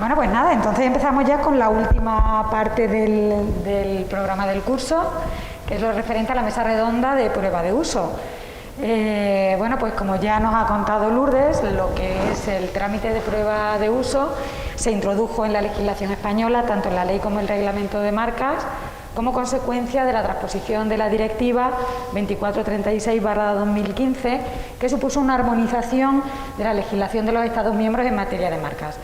Bueno, pues nada, entonces empezamos ya con la última parte del programa del curso, que es lo referente a la mesa redonda de prueba de uso. Bueno, pues como ya nos ha contado Lourdes, lo que es el trámite de prueba de uso se introdujo en la legislación española, tanto en la ley como en el reglamento de marcas, como consecuencia de la transposición de la Directiva 2436/2015, que supuso una armonización de la legislación de los Estados miembros en materia de marcas.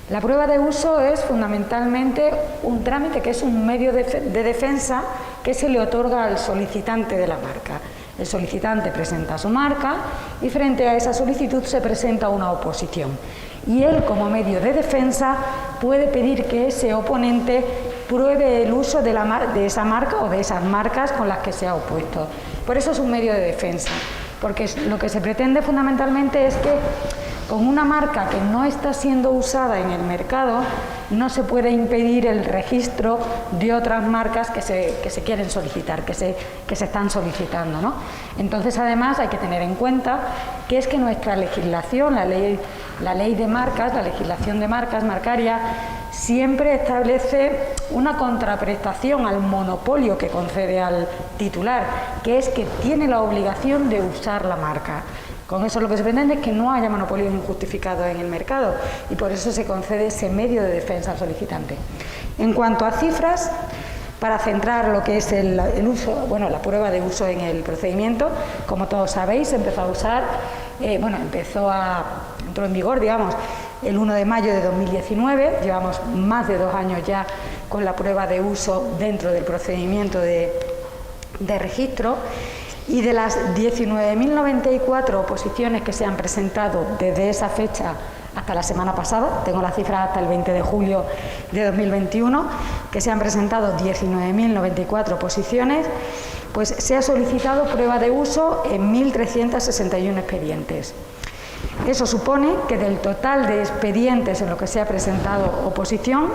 La prueba de uso es fundamentalmente un trámite que es un medio de defensa que se le otorga al solicitante de la marca. El solicitante presenta su marca y frente a esa solicitud se presenta una oposición. Y él, como medio de defensa, puede pedir que ese oponente pruebe el uso de esa marca o de esas marcas con las que se ha opuesto. Por eso es un medio de defensa, porque lo que se pretende fundamentalmente es que con una marca que no está siendo usada en el mercado no se puede impedir el registro de otras marcas que se quieren solicitar, que se están solicitando, ¿no? Entonces, además, hay que tener en cuenta que es que nuestra legislación, la ley de marcas, la legislación de marcas, marcaria, siempre establece una contraprestación al monopolio que concede al titular, que es que tiene la obligación de usar la marca. Con eso lo que se pretende es que no haya monopolios injustificados en el mercado y por eso se concede ese medio de defensa al solicitante. En cuanto a cifras, para centrar lo que es el uso, bueno, la prueba de uso en el procedimiento, como todos sabéis, se empezó a usar, entró en vigor, digamos, el 1 de mayo de 2019, llevamos más de 2 años ya con la prueba de uso dentro del procedimiento de registro. Y de las 19.094 oposiciones que se han presentado desde esa fecha hasta la semana pasada, tengo la cifra hasta el 20 de julio de 2021, que se han presentado 19.094 oposiciones, pues se ha solicitado prueba de uso en 1.361 expedientes. Eso supone que del total de expedientes en los que se ha presentado oposición,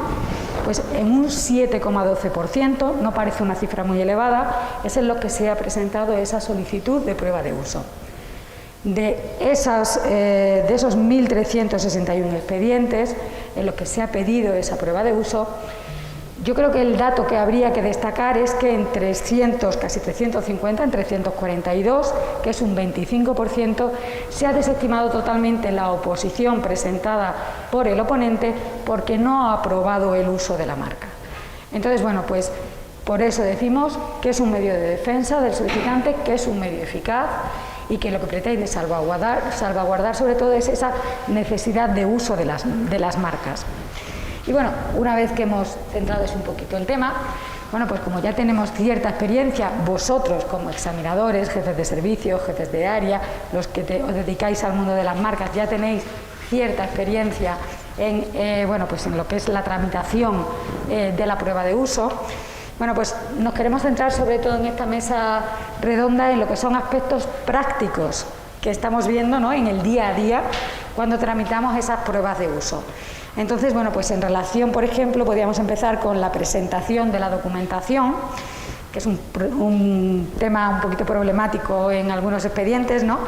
pues en un 7,12%, no parece una cifra muy elevada, es en lo que se ha presentado esa solicitud de prueba de uso. De esos 1.361 expedientes en los que se ha pedido esa prueba de uso, yo creo que el dato que habría que destacar es que en 300, casi 350, en 342, que es un 25%, se ha desestimado totalmente la oposición presentada por el oponente porque no ha aprobado el uso de la marca. Entonces, bueno, pues por eso decimos que es un medio de defensa del solicitante, que es un medio eficaz y que lo que pretende salvaguardar sobre todo es esa necesidad de uso de las marcas. Y bueno, una vez que hemos centrado un poquito el tema, bueno, pues como ya tenemos cierta experiencia, vosotros como examinadores, jefes de servicio, jefes de área, los que os dedicáis al mundo de las marcas, ya tenéis cierta experiencia en lo que es la tramitación de la prueba de uso. Bueno, pues nos queremos centrar sobre todo en esta mesa redonda en lo que son aspectos prácticos que estamos viendo, ¿no?, en el día a día cuando tramitamos esas pruebas de uso. Entonces, bueno, pues en relación, por ejemplo, podríamos empezar con la presentación de la documentación, que es un tema un poquito problemático en algunos expedientes, ¿no?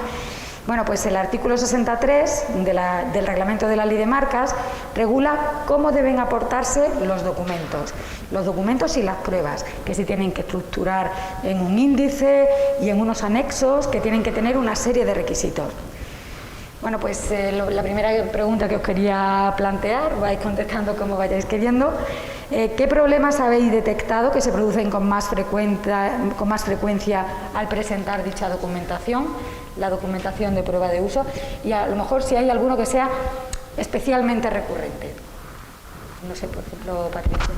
Bueno, pues el artículo 63 del reglamento de la ley de marcas regula cómo deben aportarse los documentos y las pruebas, que se tienen que estructurar en un índice y en unos anexos que tienen que tener una serie de requisitos. Bueno, pues la primera pregunta que os quería plantear, vais contestando como vayáis queriendo. ¿Qué problemas habéis detectado que se producen con más frecuencia al presentar dicha documentación, la documentación de prueba de uso? Y a lo mejor si hay alguno que sea especialmente recurrente. No sé, por ejemplo, Patricia.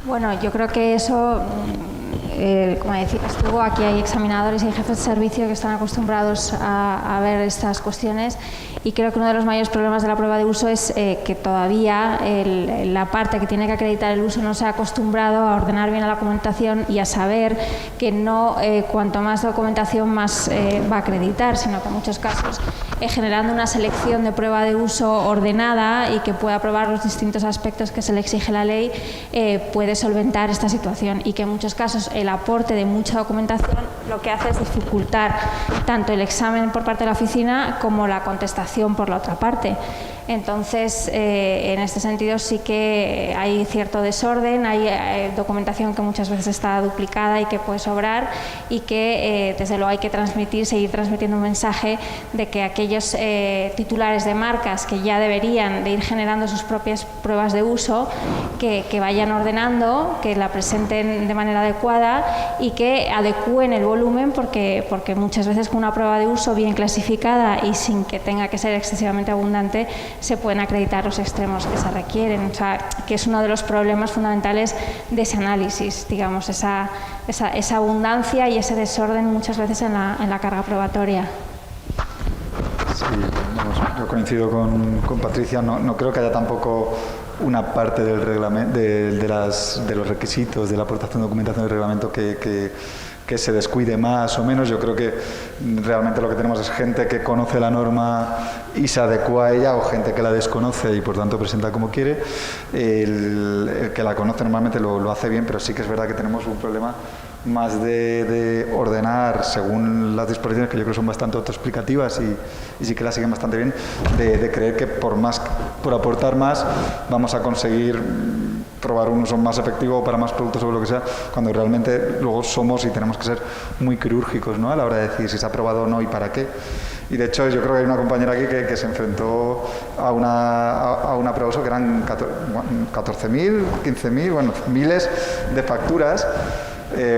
Bueno, yo creo que eso, como decías tú, aquí hay examinadores y jefes de servicio que están acostumbrados a ver estas cuestiones y creo que uno de los mayores problemas de la prueba de uso es que todavía la parte que tiene que acreditar el uso no se ha acostumbrado a ordenar bien la documentación y a saber que no cuanto más documentación más va a acreditar, sino que en muchos casos generando una selección de prueba de uso ordenada y que pueda probar los distintos aspectos que se le exige la ley, puede solventar esta situación, y que en muchos casos el aporte de mucha documentación lo que hace es dificultar tanto el examen por parte de la oficina como la contestación por la otra parte. Entonces, en este sentido sí que hay cierto desorden, hay documentación que muchas veces está duplicada y que puede sobrar, y que desde luego hay que seguir transmitiendo un mensaje de que aquellos titulares de marcas que ya deberían de ir generando sus propias pruebas de uso, que vayan ordenando, que la presenten de manera adecuada y que adecúen el volumen, porque muchas veces con una prueba de uso bien clasificada y sin que tenga que ser excesivamente abundante, se pueden acreditar los extremos que se requieren. O sea, que es uno de los problemas fundamentales de ese análisis, digamos, esa abundancia y ese desorden muchas veces en la carga probatoria. Sí, vamos, yo coincido con Patricia, no creo que haya tampoco una parte del reglamento, de los requisitos, de la aportación de documentación del reglamento que se descuide más o menos. Yo creo que realmente lo que tenemos es gente que conoce la norma y se adecua a ella, o gente que la desconoce y por tanto presenta como quiere. El que la conoce normalmente lo hace bien, pero sí que es verdad que tenemos un problema más de ordenar según las disposiciones, que yo creo son bastante autoexplicativas y sí que las siguen bastante bien, de creer que por aportar más vamos a conseguir probar un uso más efectivo para más productos o lo que sea, cuando realmente luego somos y tenemos que ser muy quirúrgicos, ¿no?, a la hora de decir si se ha probado o no y para qué. Y de hecho yo creo que hay una compañera aquí que se enfrentó a una prueba de uso que eran 14.000, 15.000, bueno, miles de facturas,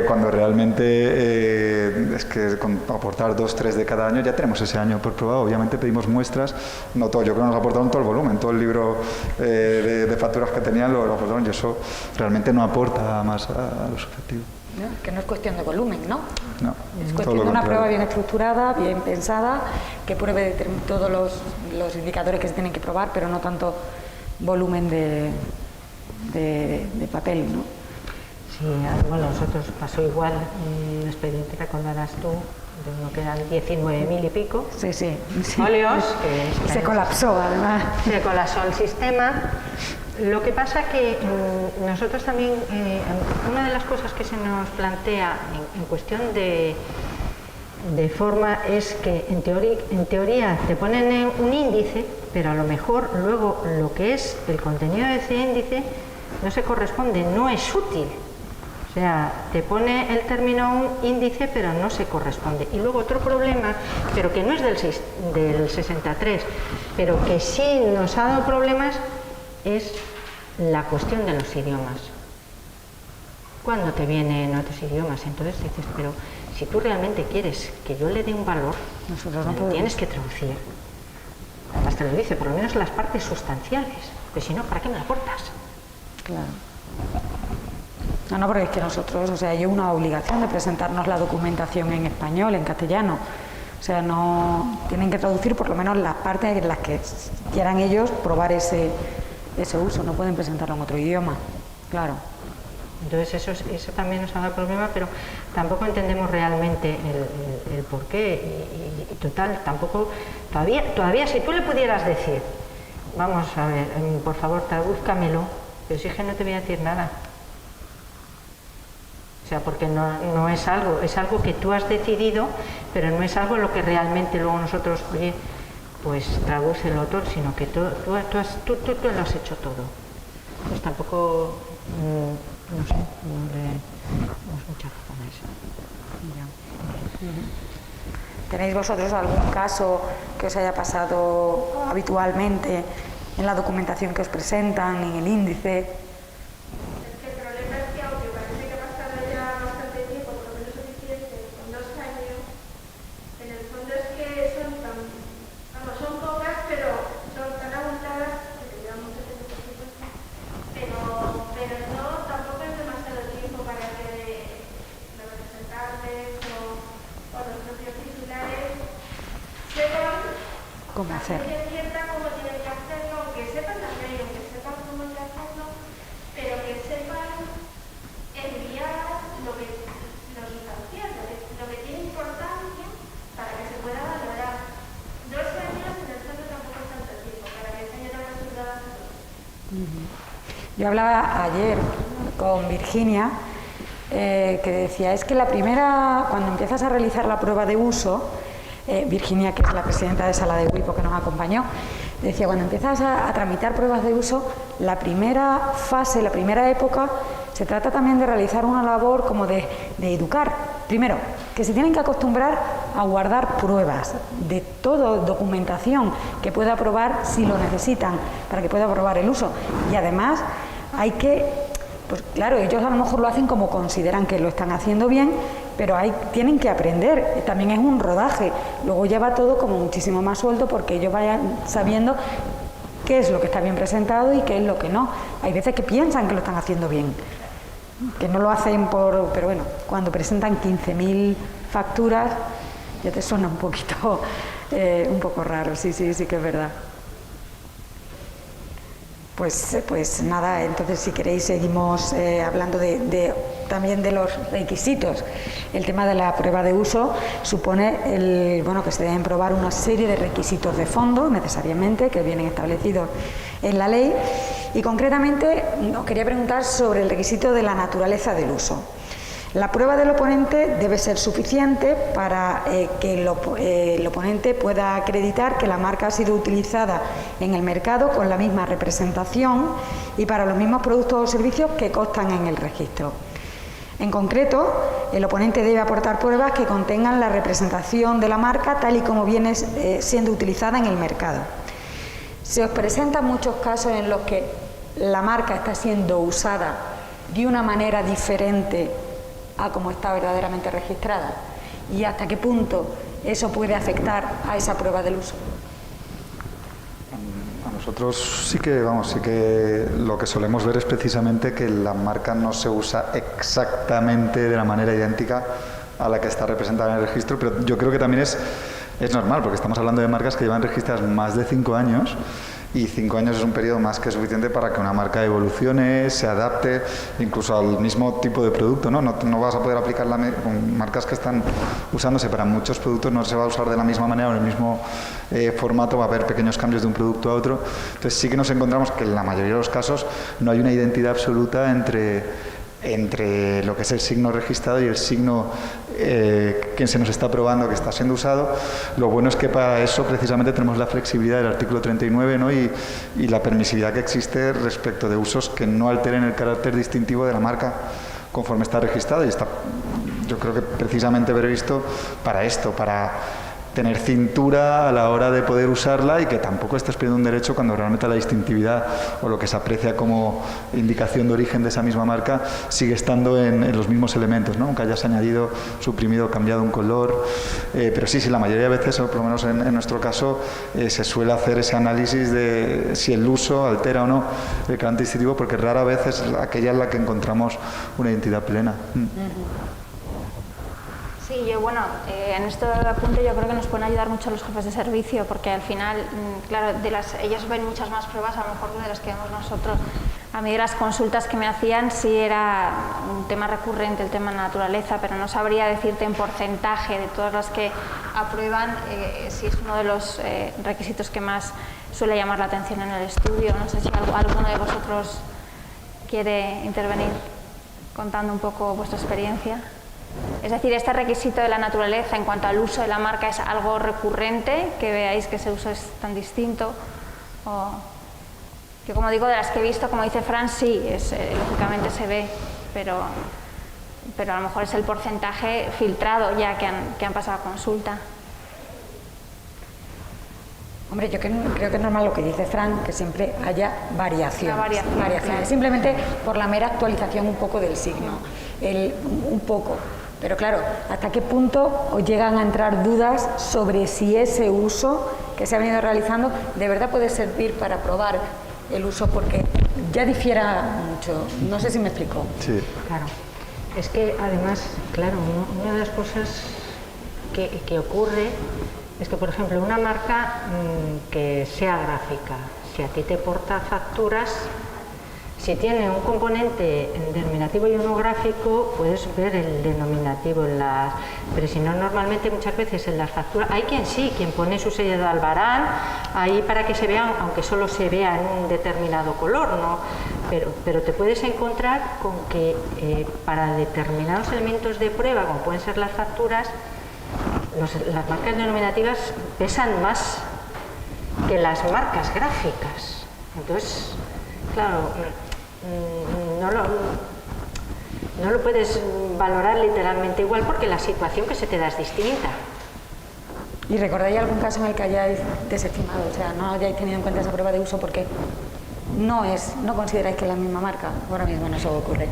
cuando realmente es que con aportar 2, 3 de cada año ya tenemos ese año por probado. Obviamente pedimos muestras, no todo, yo creo que nos aportaron todo el volumen, todo el libro de facturas que tenían lo aportaron, y eso realmente no aporta más a lo subjetivo. ¿No? Que no es cuestión de volumen, ¿no? No, es cuestión de una prueba bien estructurada, bien pensada, que pruebe todos los indicadores que se tienen que probar, pero no tanto volumen de papel, ¿no? Sí, bueno, a nosotros pasó igual un expediente, recordarás tú, de uno que eran 19.000 y pico. Sí. Folios. Que se colapsó, además. Se colapsó el sistema. Lo que pasa que nosotros también, una de las cosas que se nos plantea en cuestión de forma es que en teoría te ponen un índice, pero a lo mejor luego lo que es el contenido de ese índice no se corresponde, no es útil. O sea, te pone el término un índice, pero no se corresponde. Y luego otro problema, pero que no es del 63, pero que sí nos ha dado problemas, es la cuestión de los idiomas. Cuando te vienen otros idiomas, entonces dices, pero si tú realmente quieres que yo le dé un valor, nosotros no lo tienes que traducir. Además te lo dice, por lo menos las partes sustanciales. Pero si no, ¿para qué me la aportas? Claro. No, porque es que nosotros, o sea, hay una obligación de presentarnos la documentación en español, en castellano. O sea, no tienen que traducir por lo menos las partes en las que quieran ellos probar ese uso. No pueden presentarlo en otro idioma, claro. Entonces eso también nos ha dado problema, pero tampoco entendemos realmente el por qué. Y total, tampoco, todavía si tú le pudieras decir, vamos a ver, por favor, tradúzcamelo, pero si es que no te voy a decir nada. O sea, porque no es algo, es algo que tú has decidido, pero no es algo lo que realmente luego nosotros, oye, pues traduce el autor, sino que tú lo has hecho todo. Pues tampoco, no sé, no le damos mucha razón a eso. ¿Tenéis vosotros algún caso que os haya pasado habitualmente en la documentación que os presentan, en el índice? ¿Cómo hacer? Cómo tienen que hacerlo, aunque sepan la ley, aunque sepan cómo hay que hacerlo, pero que sepan enviar lo sustancial, lo que tiene importancia para que se pueda valorar. 2 años Yo hablaba ayer con Virginia, que decía, es que cuando empiezas a realizar la prueba de uso, Virginia, que es la presidenta de Sala de WIPO que nos acompañó, decía, cuando empiezas a tramitar pruebas de uso, la primera fase, la primera época, se trata también de realizar una labor como de educar. Primero, que se tienen que acostumbrar a guardar pruebas de toda documentación que pueda aprobar si lo necesitan, para que pueda aprobar el uso. Y además hay que, pues claro, ellos a lo mejor lo hacen como consideran que lo están haciendo bien, pero tienen que aprender, también es un rodaje. Luego lleva todo como muchísimo más suelto porque ellos vayan sabiendo qué es lo que está bien presentado y qué es lo que no. Hay veces que piensan que lo están haciendo bien, que no lo hacen pero bueno, cuando presentan 15.000 facturas ya te suena un poquito, un poco raro, sí que es verdad. Pues nada, entonces si queréis seguimos hablando también de los requisitos. El tema de la prueba de uso supone que se deben probar una serie de requisitos de fondo, necesariamente, que vienen establecidos en la ley. Y concretamente os quería preguntar sobre el requisito de la naturaleza del uso. La prueba del oponente debe ser suficiente para que el oponente pueda acreditar que la marca ha sido utilizada en el mercado con la misma representación y para los mismos productos o servicios que constan en el registro. En concreto, el oponente debe aportar pruebas que contengan la representación de la marca tal y como viene siendo utilizada en el mercado. Se os presentan muchos casos en los que la marca está siendo usada de una manera diferente a como está verdaderamente registrada, y hasta qué punto eso puede afectar a esa prueba del uso. A nosotros sí que lo que solemos ver es precisamente que la marca no se usa exactamente de la manera idéntica a la que está representada en el registro, pero yo creo que también es normal, porque estamos hablando de marcas que llevan registradas más de 5 años, y 5 años es un periodo más que suficiente para que una marca evolucione, se adapte incluso al mismo tipo de producto, ¿no? No vas a poder aplicar con marcas que están usándose para muchos productos, no se va a usar de la misma manera o en el mismo formato, va a haber pequeños cambios de un producto a otro. Entonces sí que nos encontramos que en la mayoría de los casos no hay una identidad absoluta entre lo que es el signo registrado y el signo que se nos está probando que está siendo usado. Lo bueno es que para eso precisamente tenemos la flexibilidad del artículo 39, ¿no? y la permisividad que existe respecto de usos que no alteren el carácter distintivo de la marca conforme está registrado, y está, yo creo que precisamente previsto para esto, para tener cintura a la hora de poder usarla y que tampoco estés perdiendo un derecho cuando realmente la distintividad o lo que se aprecia como indicación de origen de esa misma marca sigue estando en los mismos elementos, ¿no? Aunque hayas añadido, suprimido, cambiado un color. Pero sí, la mayoría de veces, o por lo menos en nuestro caso, se suele hacer ese análisis de si el uso altera o no el carácter distintivo, porque rara vez es aquella en la que encontramos una identidad plena. Sí, en este apunte yo creo que nos pueden ayudar mucho los jefes de servicio, porque al final, claro, ellos ven muchas más pruebas a lo mejor de las que vemos nosotros. A mí de las consultas que me hacían sí era un tema recurrente, el tema naturaleza, pero no sabría decirte en porcentaje de todas las que aprueban si es uno de los requisitos que más suele llamar la atención en el estudio. No sé si alguno de vosotros quiere intervenir contando un poco vuestra experiencia. Es decir, este requisito de la naturaleza en cuanto al uso de la marca es algo recurrente, que veáis que ese uso es tan distinto. Yo, como digo, de las que he visto, como dice Fran, sí, lógicamente se ve, pero a lo mejor es el porcentaje filtrado ya que han pasado a consulta. Hombre, yo creo que es normal lo que dice Fran, que siempre haya variaciones. Claro. Simplemente por la mera actualización un poco del signo, un poco. Pero claro, ¿hasta qué punto os llegan a entrar dudas sobre si ese uso que se ha venido realizando de verdad puede servir para probar el uso? Porque ya difiera mucho. No sé si me explico. Sí. Claro. Es que además, claro, una de las cosas que ocurre es que, por ejemplo, una marca que sea gráfica, si a ti te porta facturas, si tiene un componente denominativo y uno gráfico, puedes ver el denominativo pero si no, normalmente muchas veces en las facturas hay quien pone su sello de Albarán ahí para que se vean, aunque solo se vea en un determinado color, ¿no? pero te puedes encontrar con que para determinados elementos de prueba, como pueden ser las facturas, las marcas denominativas pesan más que las marcas gráficas. Entonces, claro, no lo puedes valorar literalmente igual porque la situación que se te da es distinta. ¿Y recordáis algún caso en el que hayáis desestimado, o sea, no hayáis tenido en cuenta esa prueba de uso porque no consideráis que es la misma marca? Ahora mismo no se os ocurre.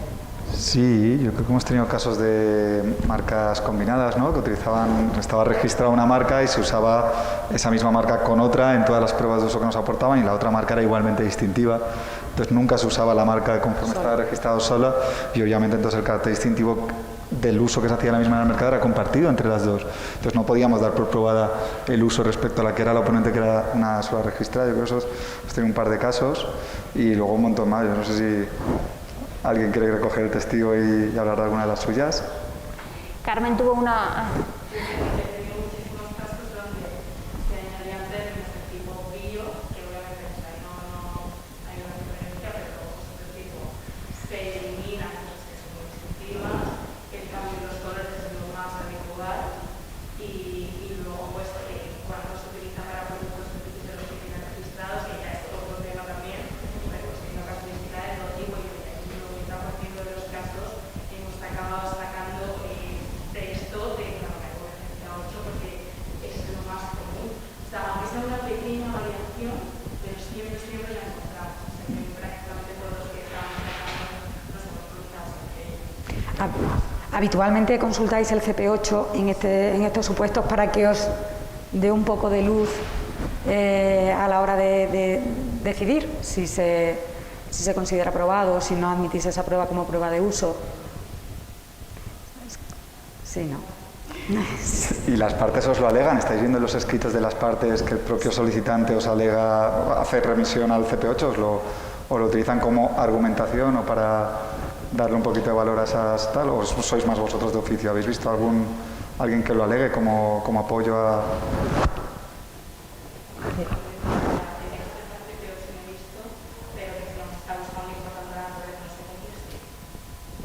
Sí, yo creo que hemos tenido casos de marcas combinadas, ¿no? Que estaba registrada una marca y se usaba esa misma marca con otra en todas las pruebas de uso que nos aportaban y la otra marca era igualmente distintiva. Entonces nunca se usaba la marca conforme estaba registrado sola y obviamente entonces el carácter distintivo del uso que se hacía la misma en el mercado era compartido entre las dos. Entonces no podíamos dar por probada el uso respecto a la que era la oponente, que era una sola registrada. Yo creo que eso hemos tenido un par de casos y luego un montón más. Yo no sé si alguien quiere recoger el testigo y hablar de alguna de las suyas. Carmen tuvo una... Habitualmente consultáis el CP8 en estos supuestos para que os dé un poco de luz a la hora de decidir si se considera aprobado o si no admitís esa prueba como prueba de uso. Sí, ¿no? ¿Y las partes os lo alegan? ¿Estáis viendo en los escritos de las partes que el propio solicitante os alega hacer remisión al CP8? ¿O lo utilizan como argumentación o para darle un poquito de valor a esas tal? ¿O sois más vosotros de oficio? ¿Habéis visto alguien que lo alegue como apoyo a...?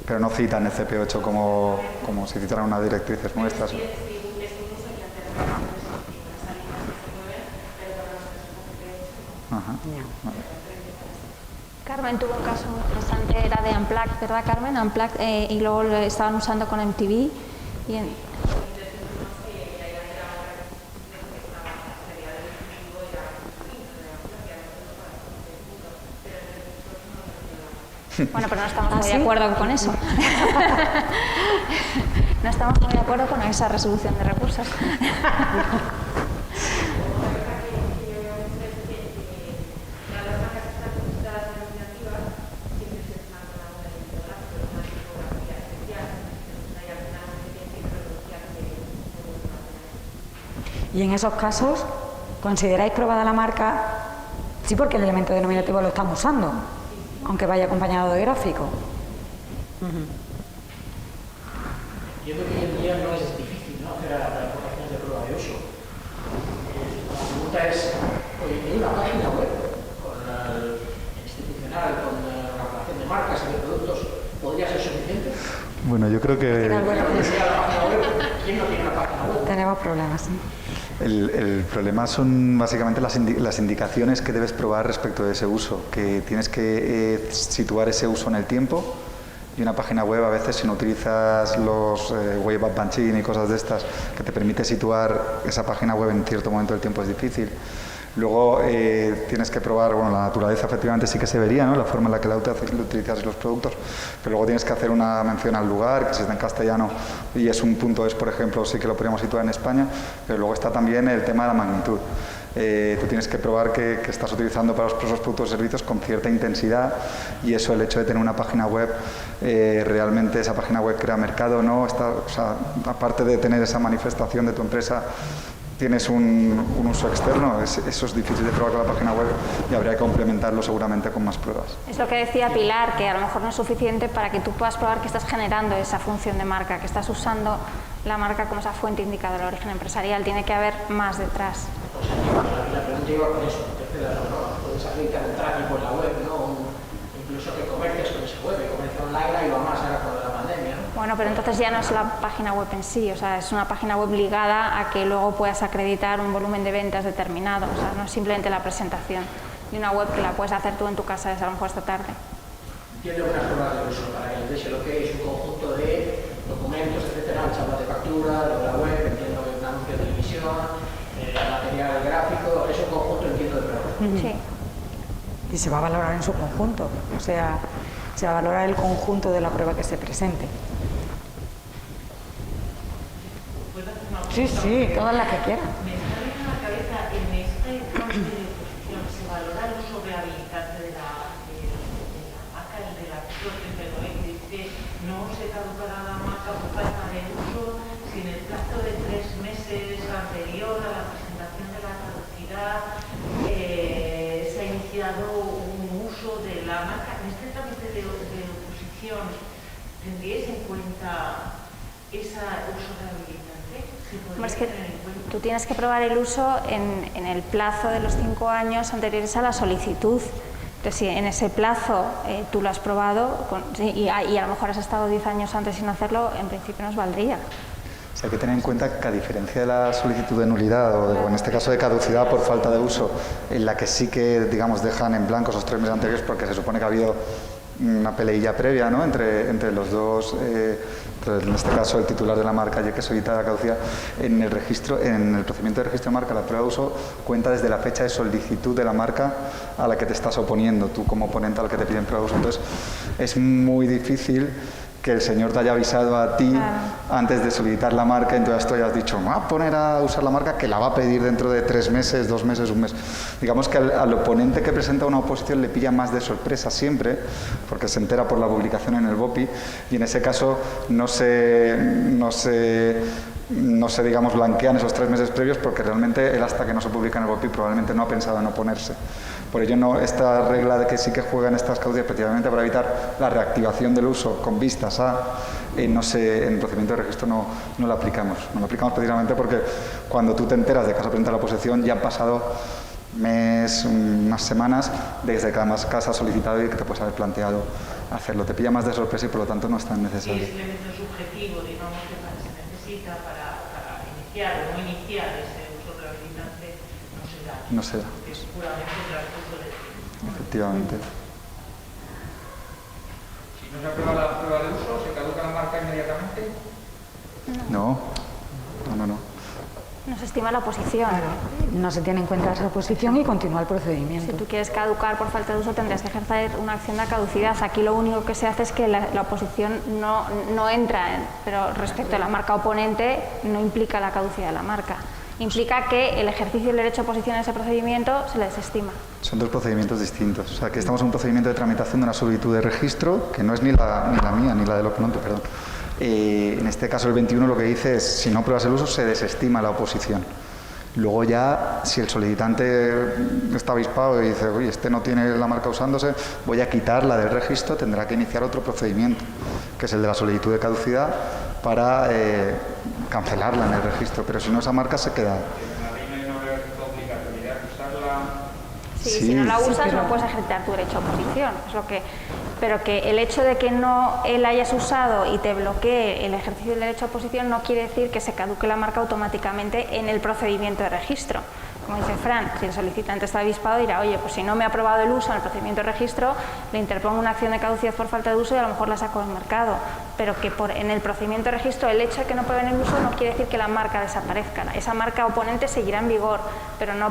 Pero no citan el CP8 como si citaran unas directrices nuestras. Ajá. Vale. Carmen tuvo un caso muy interesante, era de Unplugged, ¿verdad, Carmen? Unplugged, y luego lo estaban usando con MTV. Bueno, pero no estamos muy de acuerdo con eso. No estamos muy de acuerdo con esa resolución de recursos. Y en esos casos, ¿consideráis probada la marca? Sí, porque el elemento denominativo lo estamos usando, aunque vaya acompañado de gráfico. Entiendo que hoy en día no es difícil, ¿no?, hacer aportaciones de prueba de uso. La pregunta es, oye, ¿hay una página web institucional con la relación de marcas y de productos? ¿Podría ser suficiente? Bueno, yo creo que... ¿Quién no tiene una página web? Tenemos problemas, sí. El problema son básicamente las indicaciones que debes probar respecto de ese uso, que tienes que situar ese uso en el tiempo, y una página web a veces, si no utilizas los Wayback Machine y cosas de estas que te permite situar esa página web en cierto momento del tiempo, es difícil. Luego tienes que probar, bueno, la naturaleza efectivamente sí que se vería, ¿no?, la forma en la que la utilizas los productos, pero luego tienes que hacer una mención al lugar, que si está en castellano y es un punto es, por ejemplo, sí que lo podríamos situar en España, pero luego está también el tema de la magnitud. Tú tienes que probar que estás utilizando para los productos o servicios con cierta intensidad, y eso, el hecho de tener una página web, realmente esa página web crea mercado, ¿no? O sea, aparte de tener esa manifestación de tu empresa, tienes un uso externo, eso es difícil de probar con la página web y habría que complementarlo seguramente con más pruebas. Es lo que decía Pilar, que a lo mejor no es suficiente para que tú puedas probar que estás generando esa función de marca, que estás usando la marca como esa fuente indicadora de origen empresarial, tiene que haber más detrás. La pregunta iba con eso, puedes habilitar un tráfico en la web, ¿no?, incluso que comercias con esa web, comenzó online y lo más ahora por la pandemia, ¿no? Bueno, pero entonces ya no es la página web en sí, o sea, es una página web ligada a que luego puedas acreditar un volumen de ventas determinado, o sea, no es simplemente la presentación de una web que la puedes hacer tú en tu casa desde a lo mejor esta tarde. Entiendo unas pruebas de uso para que les deje lo que es un conjunto de documentos, etcétera, el chat de factura, lo de la web, entiendo que un anuncio de televisión, material gráfico, es un conjunto, entiendo, de pruebas. Sí. Y se va a valorar en su conjunto, o sea, se va a valorar el conjunto de la prueba que se presente. Sí, todas las que quieran. Me está viendo en la cabeza, en este informe de oposición se valora el uso rehabilitante de la marca, el del artículo 39, que dice no se caducará la marca por falta de uso si en el plazo de 3 meses anterior a la presentación de la caducidad se ha iniciado un uso de la marca. En este trámite de oposición, ¿tendríais en cuenta ese uso rehabilitante? Es que tú tienes que probar el uso en el plazo de los 5 años anteriores a la solicitud. Entonces, si en ese plazo tú lo has probado y a lo mejor has estado 10 años antes sin hacerlo, en principio nos valdría. O sea, hay que tener en cuenta que a diferencia de la solicitud de nulidad o en este caso de caducidad por falta de uso, en la que sí que, digamos, dejan en blanco esos 3 meses anteriores porque se supone que ha habido una peleilla previa, ¿no?, entre los dos, en este caso el titular de la marca y el que solicita la caducidad. En el registro, en el procedimiento de registro de marca, la prueba de uso cuenta desde la fecha de solicitud de la marca a la que te estás oponiendo, tú como oponente al que te piden prueba de uso. Entonces, es muy difícil que el señor te haya avisado a ti antes de solicitar la marca, entonces tú hayas dicho, va a poner a usar la marca, que la va a pedir dentro de 3 meses, 2 meses, 1 mes. Digamos que al oponente que presenta una oposición le pilla más de sorpresa siempre, porque se entera por la publicación en el BOPI, y en ese caso no se digamos, blanquean esos 3 meses previos, porque realmente él, hasta que no se publica en el BOPI, probablemente no ha pensado en oponerse. Por ello, esta regla de que sí que juegan estas caducidades precisamente para evitar la reactivación del uso con vistas a, en el procedimiento de registro no la aplicamos. No la aplicamos precisamente porque cuando tú te enteras de que has presentado la oposición ya han pasado unas semanas desde que además has solicitado y que te puedes haber planteado hacerlo. Te pilla más de sorpresa y por lo tanto no es tan necesario. ¿Qué elemento subjetivo, digamos, que se necesita para iniciar o no iniciar ese uso rehabilitante? No se da. Es puramente transcurso de tiempo. Efectivamente. Si no se aprueba la prueba de uso, ¿se caduca la marca inmediatamente? No. No se estima la oposición. No se tiene en cuenta esa oposición y continúa el procedimiento. Si tú quieres caducar por falta de uso, tendrías que ejercer una acción de caducidad. Aquí lo único que se hace es que la oposición no entra, pero respecto a la marca oponente no implica la caducidad de la marca. Implica que el ejercicio del derecho a oposición en ese procedimiento se le desestima. Son 2 procedimientos distintos. O sea, que estamos en un procedimiento de tramitación de una solicitud de registro, que no es ni la mía, ni la del oponente, perdón. En este caso, el 21 lo que dice es, si no pruebas el uso, se desestima la oposición. Luego ya, si el solicitante está avispado y dice, oye, este no tiene la marca usándose, voy a quitarla del registro, tendrá que iniciar otro procedimiento, que es el de la solicitud de caducidad, para cancelarla en el registro. Pero si no, esa marca se queda. Sí, si no la usas, no puedes ejercitar tu derecho a oposición. Pero que el hecho de que no la hayas usado y te bloquee el ejercicio del derecho a oposición no quiere decir que se caduque la marca automáticamente en el procedimiento de registro. Como dice Fran, si el solicitante está avispado, dirá, oye, pues si no me ha aprobado el uso en el procedimiento de registro, le interpongo una acción de caducidad por falta de uso y a lo mejor la saco del mercado. Pero que en el procedimiento de registro, el hecho de que no prueben el uso no quiere decir que la marca desaparezca. Esa marca oponente seguirá en vigor, pero no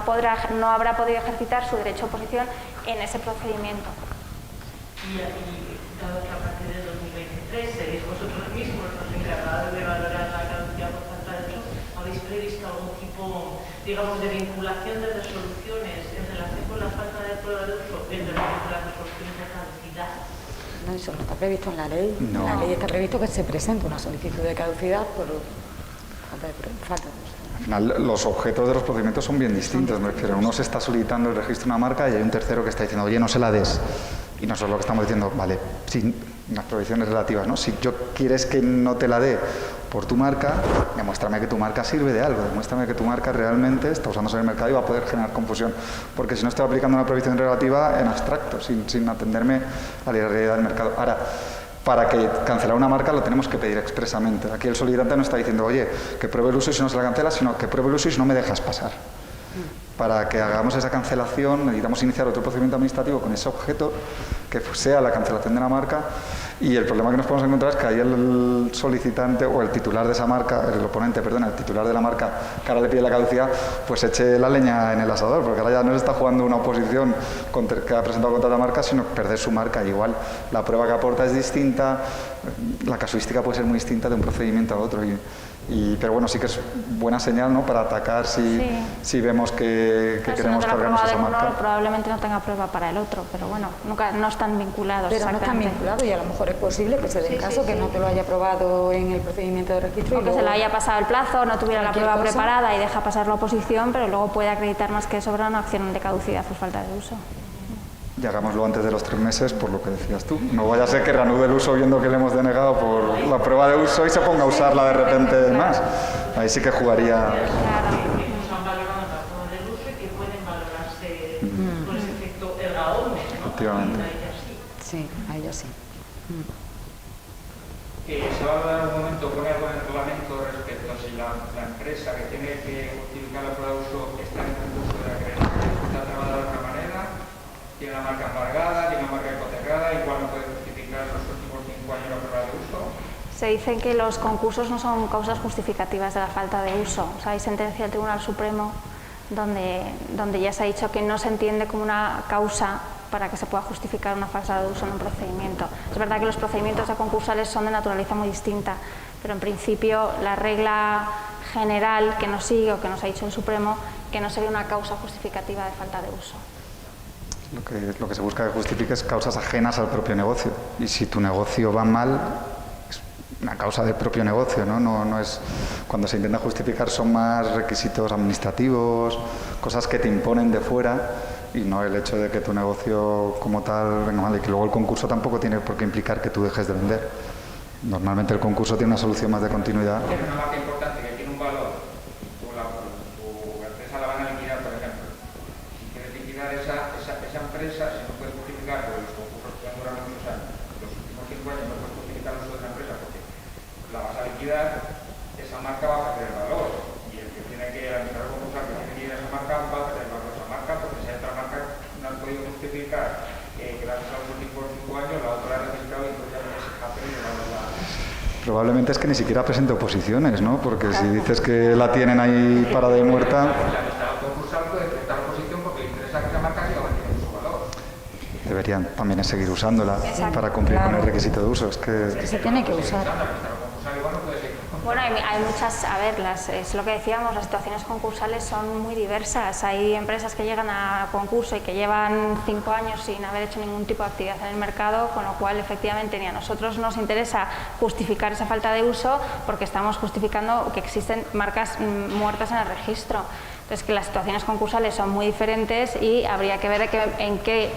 habrá podido ejercitar su derecho a oposición en ese procedimiento. Y dado que a partir de 2023 seréis vosotros mismos los encargados de valorar la caducidad por falta de uso, ¿habéis previsto algún tipo, digamos, de vinculación de resoluciones en relación con la falta de prueba de uso en relación con las resoluciones de caducidad? No, eso no está previsto en la ley. No. En la ley está previsto que se presente una solicitud de caducidad por falta de uso. Los objetos de los procedimientos son bien distintos. Me refiero, uno se está solicitando el registro de una marca y hay un tercero que está diciendo, oye, no se la des. Y nosotros lo que estamos diciendo, vale, sin las provisiones relativas, ¿no? Si yo quieres que no te la dé por tu marca, demuéstrame que tu marca sirve de algo, demuéstrame que tu marca realmente está usándose en el mercado y va a poder generar confusión, porque si no estoy aplicando una prohibición relativa en abstracto, sin atenderme a la realidad del mercado. Ahora, para que cancelar una marca lo tenemos que pedir expresamente. Aquí el solicitante no está diciendo, oye, que pruebe el uso y si no se la cancela, sino que pruebe el uso y si no me dejas pasar. Para que hagamos esa cancelación necesitamos iniciar otro procedimiento administrativo con ese objeto, que sea la cancelación de la marca, y el problema que nos podemos encontrar es que ahí el solicitante o el titular de esa marca, el oponente, perdón, el titular de la marca que ahora le pide la caducidad, pues eche la leña en el asador, porque ahora ya no se está jugando una oposición que ha presentado contra la marca, sino perder su marca. Y igual la prueba que aporta es distinta, la casuística puede ser muy distinta de un procedimiento a otro. Pero bueno, sí que es buena señal, ¿no?, para atacar si vemos que queremos cargarnos esa marca. Uno, probablemente no tenga prueba para el otro, pero bueno, nunca no están vinculados. Pero no están vinculados y a lo mejor es posible que se dé el caso que no te lo haya probado en el procedimiento de registro. O que se le haya pasado el plazo, no tuviera la prueba cosa preparada y deja pasar la oposición, pero luego puede acreditar más que sobra una acción de caducidad por falta de uso. Y hagámoslo antes de los 3 meses, por lo que decías tú. No vaya a ser que reanude el uso viendo que le hemos denegado por la prueba de uso y se ponga a usarla de repente más. Ahí sí que jugaría. Están valorando la prueba del uso y que pueden valorarse con ese efecto erga omnes, ¿no? Efectivamente. A ellas sí. Sí, a ellos sí. ¿Se va a dar un momento poner algo en el reglamento respecto a si la empresa que tiene que justificar la prueba de uso está en concurso de acreedores, está trabada de otra manera, tiene la marca embargada, tiene la marca hipotecada, igual no puede justificar los últimos 5 años la prueba de uso? Se dice que los concursos no son causas justificativas de la falta de uso. O sea, hay sentencia del Tribunal Supremo donde ya se ha dicho que no se entiende como una causa para que se pueda justificar una falta de uso en un procedimiento. Es verdad que los procedimientos de concursales son de naturaleza muy distinta, pero en principio la regla general que nos sigue o que nos ha dicho el Supremo, que no sería una causa justificativa de falta de uso. Lo que se busca que justifique es causas ajenas al propio negocio. Y si tu negocio va mal, es una causa del propio negocio, ¿no? No es, cuando se intenta justificar son más requisitos administrativos, cosas que te imponen de fuera, y no el hecho de que tu negocio como tal venga mal. Y que luego el concurso tampoco tiene por qué implicar que tú dejes de vender. Normalmente el concurso tiene una solución más de continuidad. Es una marca importante que tiene un valor, tu empresa la van a liquidar, por ejemplo. Si quieres liquidar esa empresa, si no puedes justificar, porque los concursos que duran muchos años, los últimos 5 años no puedes justificar el uso de la empresa porque la vas a liquidar, esa marca va a perder valor. Y el que tiene que, el administrador concursal que tiene que ir a esa marca, va a perder valor de esa marca, porque si hay otra marca no han podido justificar que la has usado los últimos 5 años, la otra la ha registrado y entonces ya no se ha perdido valor. Probablemente es que ni siquiera presente oposiciones, ¿no? Porque si dices que la tienen ahí parada y muerta... Deberían también seguir usándola. Exacto. Para cumplir con el requisito de uso. Es que se tiene que usar. Bueno, hay muchas, a ver, es lo que decíamos, las situaciones concursales son muy diversas. Hay empresas que llegan a concurso y que llevan 5 años sin haber hecho ningún tipo de actividad en el mercado, con lo cual efectivamente ni a nosotros nos interesa justificar esa falta de uso porque estamos justificando que existen marcas muertas en el registro. Entonces, que las situaciones concursales son muy diferentes y habría que ver en qué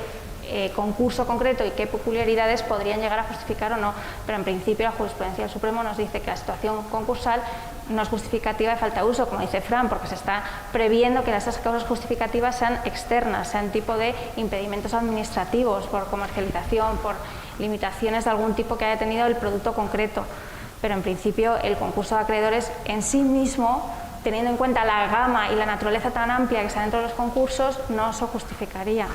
concurso concreto y qué peculiaridades podrían llegar a justificar o no, pero en principio la jurisprudencia del Supremo nos dice que la situación concursal no es justificativa de falta de uso, como dice Fran, porque se está previendo que esas causas justificativas sean externas, sean tipo de impedimentos administrativos por comercialización, por limitaciones de algún tipo que haya tenido el producto concreto, pero en principio el concurso de acreedores en sí mismo, teniendo en cuenta la gama y la naturaleza tan amplia que está dentro de los concursos, no se justificaría.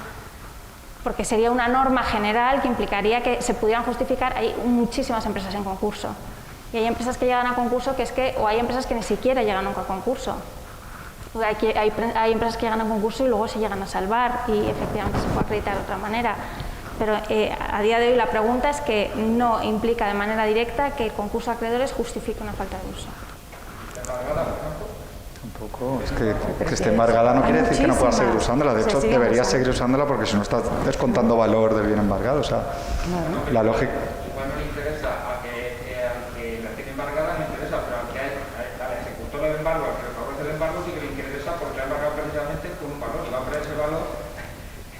Porque sería una norma general que implicaría que se pudieran justificar. Hay muchísimas empresas en concurso y hay empresas que llegan a concurso o hay empresas que ni siquiera llegan nunca a concurso. Hay empresas que llegan a concurso y luego se llegan a salvar y efectivamente se puede acreditar de otra manera. Pero a día de hoy la pregunta es que no implica de manera directa que el concurso de acreedores justifique una falta de uso. Tampoco, es que esté embargada no quiere decir que no pueda seguir usándola. De hecho, deberías seguir usándola porque si no estás descontando valor del bien embargado. O sea, la lógica. Igual no le interesa al que la tiene embargada, no le interesa, pero al ejecutor del embargo, al que le favorece el embargo, sí que le interesa porque la ha embargado precisamente con un valor y va a perder ese valor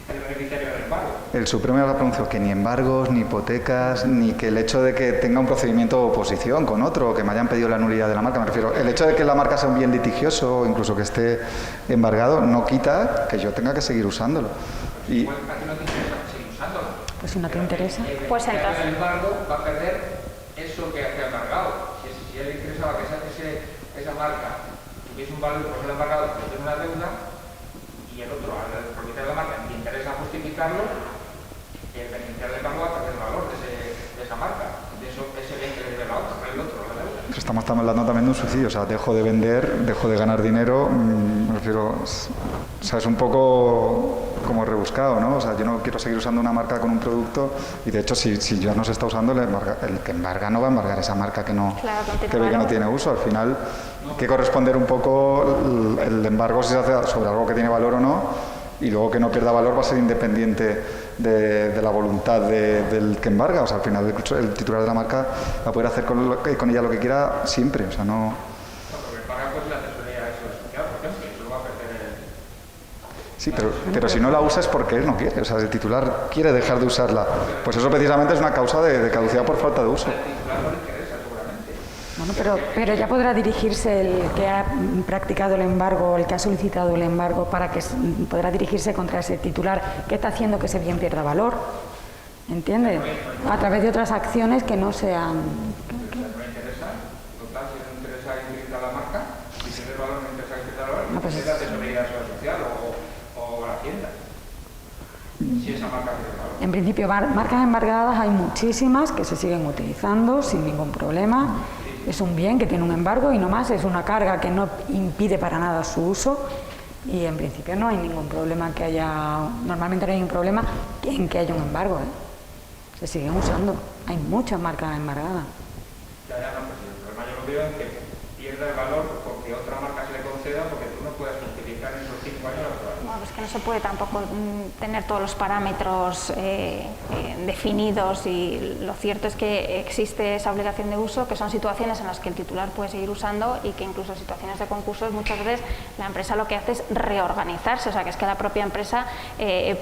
el beneficiario del embargo. el Supremo ya pronunció que ni embargos, ni hipotecas, ni que el hecho de que tenga un procedimiento de oposición con otro, o que me hayan pedido la nulidad de la marca, me refiero, el hecho de que la marca sea un bien litigioso o incluso que esté embargado, no quita que yo tenga que seguir usándolo. Y igual a ti no te interesa seguir usándolo. Pues si no te interesa. Pues entonces. El embargo va a perder eso que ha embargado. Si a él le interesaba que esa marca tuviese un valor, pues el embargado tiene una deuda y el otro, al propietario de la marca, le interesa justificarlo, el beneficiario del embargo va a perder el valor de esa marca, de ese bien que le debe la otra, el otro, la deuda. estamos hablando también de un suicidio, o sea, dejo de vender, dejo de ganar dinero, me refiero, o sea, es un poco como rebuscado, ¿no? O sea, yo no quiero seguir usando una marca con un producto y de hecho si ya no se está usando, el que embarga no va a embargar esa marca que no, que ve que no tiene uso. Al final hay que corresponder un poco el embargo si se hace sobre algo que tiene valor o no, y luego que no pierda valor va a ser independiente de la voluntad del que embarga. O sea, al final el titular de la marca va a poder hacer con ella lo que quiera siempre, o sea, no... Porque embarga pues la tesorería de eso asociado, por ejemplo, y eso va a perder el... Sí, pero si no la usa es porque él no quiere, o sea, el titular quiere dejar de usarla. Pues eso precisamente es una causa de caducidad por falta de uso. Al titular no le interesa, seguramente. Bueno, pero ya podrá dirigirse el que ha practicado el embargo, el que ha solicitado el embargo, podrá dirigirse contra ese titular que está haciendo que ese bien pierda valor, ¿entiende? A través de otras acciones que no sean... No me interesa, total, si no me interesa utilizar la marca, si tiene el valor, no me interesa utilizar el valor, No, pues es la tesorería social o la hacienda. Si esa marca tiene valor. En principio, marcas embargadas hay muchísimas que se siguen utilizando sin ningún problema. Es un bien que tiene un embargo y no más, es una carga que no impide para nada su uso y en principio no hay ningún problema normalmente no hay ningún problema en que haya un embargo, ¿eh? Se siguen usando, hay muchas marcas embargadas. Ya, no, pues el problema yo lo veo en que pierda el valor porque otra marca se le conceda porque tú no puedes justificar en esos 5 años la prueba. Bueno, pues que no se puede tampoco tener todos los parámetros definidos, y lo cierto es que existe esa obligación de uso, que son situaciones en las que el titular puede seguir usando y que incluso en situaciones de concursos muchas veces la empresa lo que hace es reorganizarse, o sea que es que la propia empresa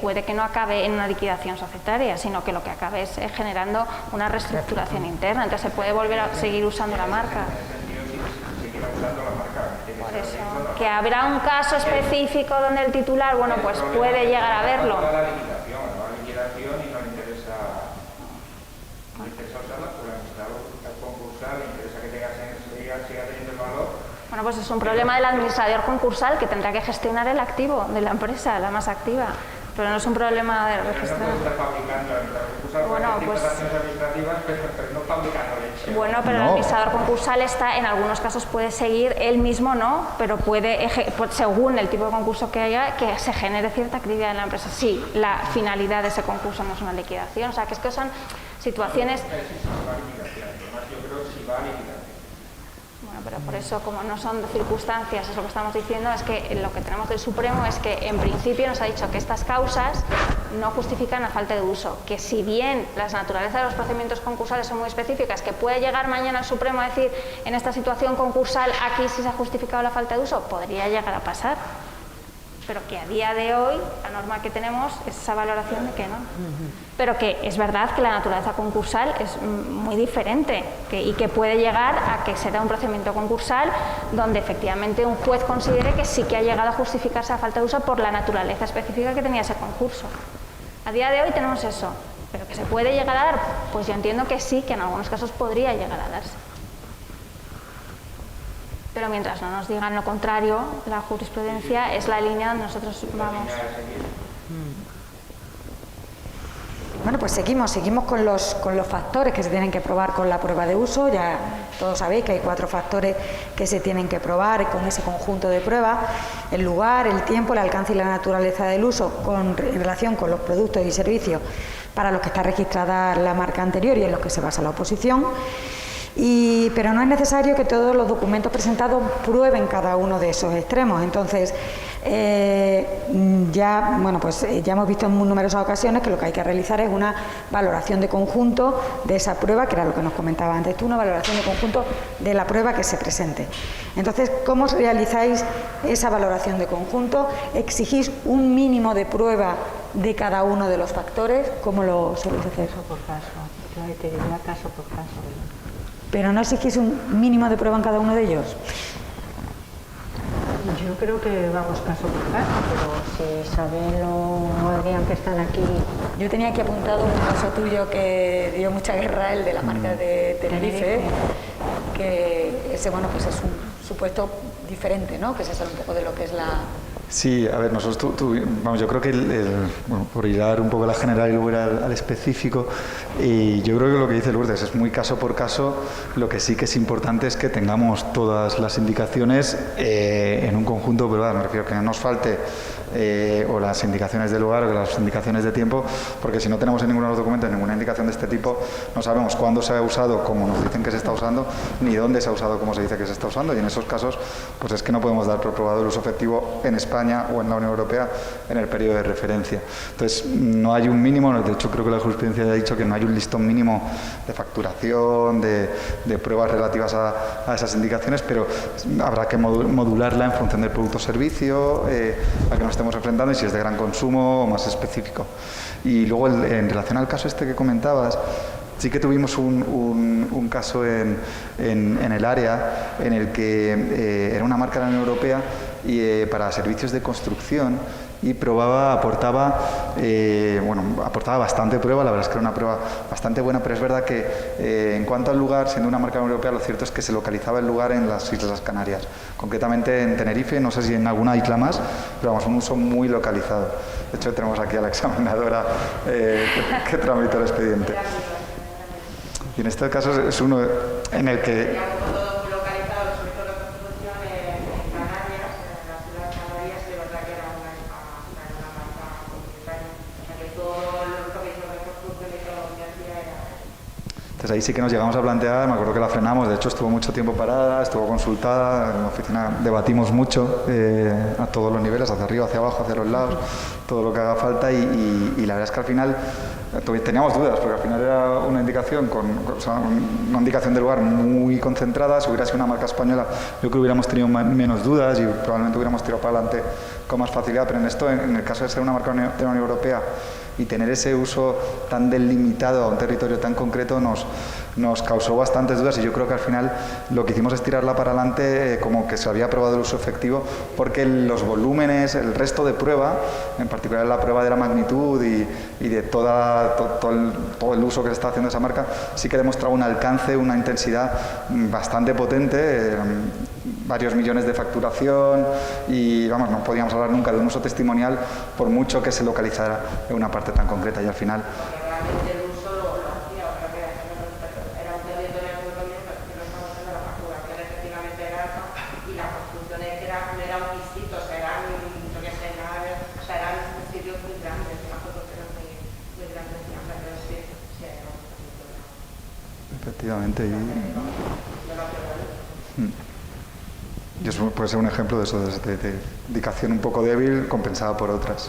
puede que no acabe en una liquidación societaria, sino que lo que acabe es generando una reestructuración interna, entonces se puede volver a seguir usando la marca. Por eso, que habrá un caso específico donde el titular, bueno, pues puede llegar a verlo. La liquidación y no le interesa usarla, pues el administrador concursal le interesa que siga teniendo el valor. Bueno, pues es un problema del administrador concursal que tendrá que gestionar el activo de la empresa, la más activa. Pero no es un problema de registrar. No puede estar fabricando el concursal, bueno, pues, acciones administrativas, pero no fabricando leche. Bueno, pero el administrador concursal está, en algunos casos puede seguir, él mismo no, pero puede, según el tipo de concurso que haya, que se genere cierta actividad en la empresa. Sí, la finalidad de ese concurso no es una liquidación, o sea, que es que son situaciones... Sí, va a liquidación, además yo creo que sí va a liquidación. Bueno, pero por eso, como no son circunstancias, es lo que estamos diciendo, es que lo que tenemos del Supremo es que en principio nos ha dicho que estas causas no justifican la falta de uso, que si bien las naturalezas de los procedimientos concursales son muy específicas, que puede llegar mañana el Supremo a decir en esta situación concursal aquí sí se ha justificado la falta de uso, podría llegar a pasar, pero que a día de hoy la norma que tenemos es esa valoración de que no. Pero que es verdad que la naturaleza concursal es muy diferente y que puede llegar a que se da un procedimiento concursal donde efectivamente un juez considere que sí que ha llegado a justificarse la falta de uso por la naturaleza específica que tenía ese concurso. A día de hoy tenemos eso, pero que se puede llegar a dar, pues yo entiendo que sí, que en algunos casos podría llegar a darse. Pero mientras no nos digan lo contrario, la jurisprudencia es la línea donde nosotros vamos. Bueno, pues seguimos con los factores que se tienen que probar con la prueba de uso. Ya todos sabéis que hay 4 factores que se tienen que probar con ese conjunto de pruebas: el lugar, el tiempo, el alcance y la naturaleza del uso en relación con los productos y servicios para los que está registrada la marca anterior y en los que se basa la oposición. Pero no es necesario que todos los documentos presentados prueben cada uno de esos extremos. Entonces, ya hemos visto en numerosas ocasiones que lo que hay que realizar es una valoración de conjunto de esa prueba, que era lo que nos comentaba antes tú, una valoración de conjunto de la prueba que se presente. Entonces, ¿cómo realizáis esa valoración de conjunto? Exigís un mínimo de prueba de cada uno de los factores? ¿Cómo lo soléis hacer? Caso por caso, yo te diría caso por caso. ¿Pero no exigís un mínimo de prueba en cada uno de ellos? Yo creo que vamos caso por caso, pero si Isabel o Adrián, que están aquí... Yo tenía aquí apuntado un caso tuyo que dio mucha guerra, el de la marca de Tenerife, que ese, bueno, pues es un supuesto diferente, ¿no? Que se sale un poco de lo que es la... Sí, a ver, nosotros vamos, yo creo que bueno, por hilar un poco la general y luego ir al específico, y yo creo que lo que dice Lourdes es muy caso por caso. Lo que sí que es importante es que tengamos todas las indicaciones en un conjunto, pero me refiero a que no nos falte o las indicaciones de lugar o las indicaciones de tiempo, porque si no tenemos en ninguno de los documentos ninguna indicación de este tipo, no sabemos cuándo se ha usado como nos dicen que se está usando, ni dónde se ha usado como se dice que se está usando, y en esos casos pues es que no podemos dar por probado el uso efectivo en España o en la Unión Europea en el periodo de referencia. Entonces no hay un mínimo, de hecho creo que la jurisprudencia ya ha dicho que no hay un listón mínimo de facturación, de pruebas relativas a esas indicaciones, pero habrá que modularla en función del producto o servicio a que nos estemos enfrentando y si es de gran consumo o más específico. Y luego en relación al caso este que comentabas, sí que tuvimos un caso en el área en el que era una marca de la Unión Europea y para servicios de construcción, y aportaba bastante prueba. La verdad es que era una prueba bastante buena, pero es verdad que en cuanto al lugar, siendo una marca de la Unión Europea, lo cierto es que se localizaba el lugar en las Islas Canarias, concretamente en Tenerife, no sé si en alguna isla más, pero vamos, un uso muy localizado. De hecho, tenemos aquí a la examinadora que tramitó el expediente. Y en este caso es uno en el que... Entonces ahí sí que nos llegamos a plantear, me acuerdo que la frenamos, de hecho estuvo mucho tiempo parada, estuvo consultada, en la oficina debatimos mucho a todos los niveles, hacia arriba, hacia abajo, hacia los lados, todo lo que haga falta y la verdad es que al final teníamos dudas, porque al final era una indicación una indicación de lugar muy concentrada. Si hubiera sido una marca española, yo creo que hubiéramos tenido menos dudas y probablemente hubiéramos tirado para adelante con más facilidad, pero en el caso de ser una marca de la Unión Europea y tener ese uso tan delimitado a un territorio tan concreto nos causó bastantes dudas, y yo creo que al final lo que hicimos es tirarla para adelante como que se había probado el uso efectivo, porque los volúmenes, el resto de prueba, en particular la prueba de la magnitud y de todo el uso que se está haciendo de esa marca, sí que demostraba un alcance, una intensidad bastante potente, varios millones de facturación, y vamos, no podíamos hablar nunca de un uso testimonial por mucho que se localizara en una parte tan concreta, y al final... Realmente el uso lo hacía, o sea, que era un territorio muy bien, pero no estamos haciendo la facturación efectivamente era alta, y la construcción no era un distrito, o sea, eran sitios muy grandes, una foto que eran muy grandes, pero sí, era un distrito. Efectivamente. Y eso puede ser un ejemplo de eso, de indicación un poco débil compensada por otras.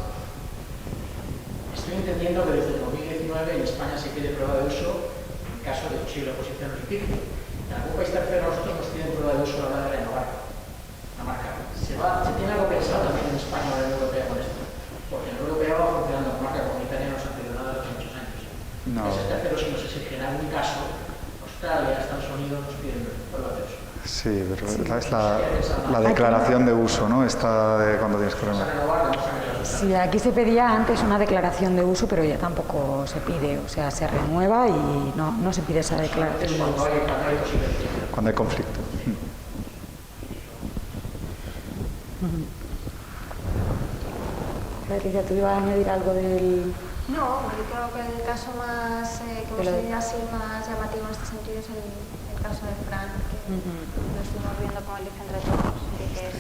Estoy entendiendo que desde 2019 en España se pide prueba de uso en caso de posible oposición litigio. En algún país tercero nosotros nos piden prueba de uso a la hora de renovar la marca. ¿Se tiene algo pensado también en España o en la Unión Europea con esto? Porque en la Unión Europea va funcionando con marca comunitaria, no se ha pedido nada hace muchos años. No. Ese tercero sí nos exige en algún caso, Australia, Estados Unidos nos piden prueba de uso. Sí, pero es la declaración de uso, ¿no? Esta de cuando tienes que renovar. Sí, aquí se pedía antes una declaración de uso, pero ya tampoco se pide, o sea, se renueva y no se pide esa declaración de uso. Cuando hay conflicto. Patricia, ¿tú ibas a añadir algo del...? No, yo creo que el caso más que considero así más llamativo en este sentido es el caso de Fran, que lo estuvimos viendo como el dice entre todos, y que es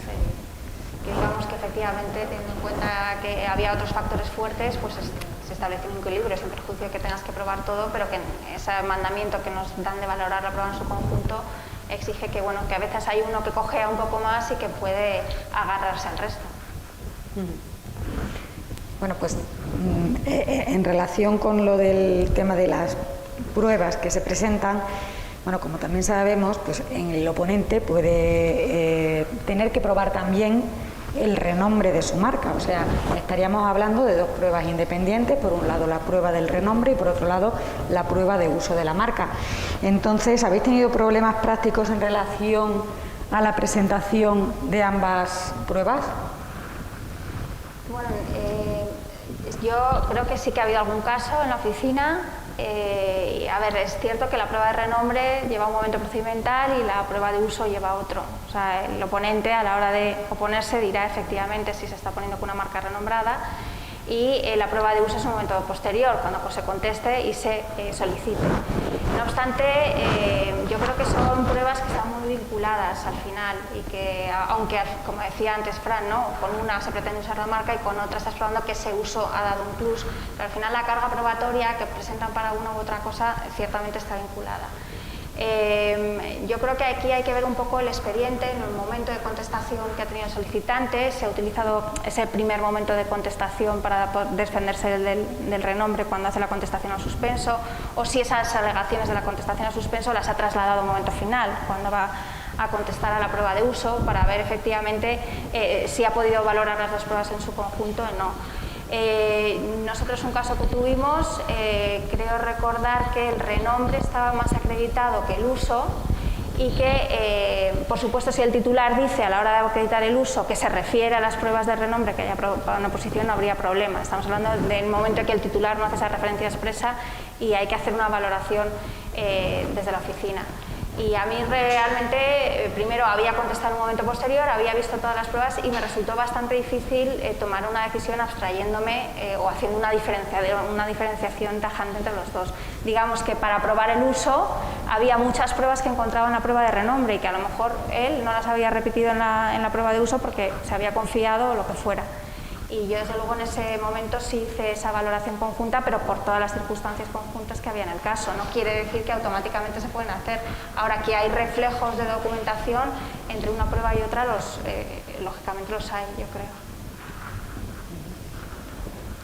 que digamos que efectivamente, teniendo en cuenta que había otros factores fuertes, pues se establece un equilibrio sin perjuicio de que tengas que probar todo, pero que ese mandamiento que nos dan de valorar la prueba en su conjunto exige que, bueno, que a veces hay uno que cojea un poco más y que puede agarrarse al resto. Bueno, pues en relación con lo del tema de las pruebas que se presentan, bueno, como también sabemos, pues el oponente puede tener que probar también el renombre de su marca. O sea, estaríamos hablando de dos pruebas independientes, por un lado la prueba del renombre y por otro lado la prueba de uso de la marca. Entonces, ¿habéis tenido problemas prácticos en relación a la presentación de ambas pruebas? Bueno, yo creo que sí que ha habido algún caso en la oficina. A ver, es cierto que la prueba de renombre lleva un momento procedimental y la prueba de uso lleva otro. O sea, el oponente a la hora de oponerse dirá efectivamente si se está poniendo con una marca renombrada, y la prueba de uso es un momento posterior, cuando se conteste y se solicite. No obstante, yo creo que son pruebas que están muy vinculadas al final y que, aunque, como decía antes Fran, ¿no?, con una se pretende usar la marca y con otra estás probando que ese uso ha dado un plus, pero al final la carga probatoria que presentan para una u otra cosa ciertamente está vinculada. Yo creo que aquí hay que ver un poco el expediente en el momento de contestación que ha tenido el solicitante. Se ha utilizado ese primer momento de contestación para defenderse del renombre cuando hace la contestación al suspenso, o si esas alegaciones de la contestación al suspenso las ha trasladado a un momento final, cuando va a contestar a la prueba de uso, para ver efectivamente si ha podido valorar las dos pruebas en su conjunto o no. Nosotros un caso que tuvimos, creo recordar que el renombre estaba más acreditado que el uso y que, por supuesto, si el titular dice a la hora de acreditar el uso que se refiere a las pruebas de renombre que haya para una oposición, no habría problema. Estamos hablando del momento en que el titular no hace esa referencia expresa y hay que hacer una valoración desde la oficina. Y a mí realmente, primero había contestado en un momento posterior, había visto todas las pruebas y me resultó bastante difícil tomar una decisión abstrayéndome o haciendo una diferenciación tajante entre los dos. Digamos que para probar el uso había muchas pruebas que encontraba en la prueba de renombre y que a lo mejor él no las había repetido en la prueba de uso porque se había confiado o lo que fuera. Y yo, desde luego, en ese momento sí hice esa valoración conjunta, pero por todas las circunstancias conjuntas que había en el caso. No quiere decir que automáticamente se pueden hacer. Ahora, que hay reflejos de documentación entre una prueba y otra, lógicamente los hay, yo creo.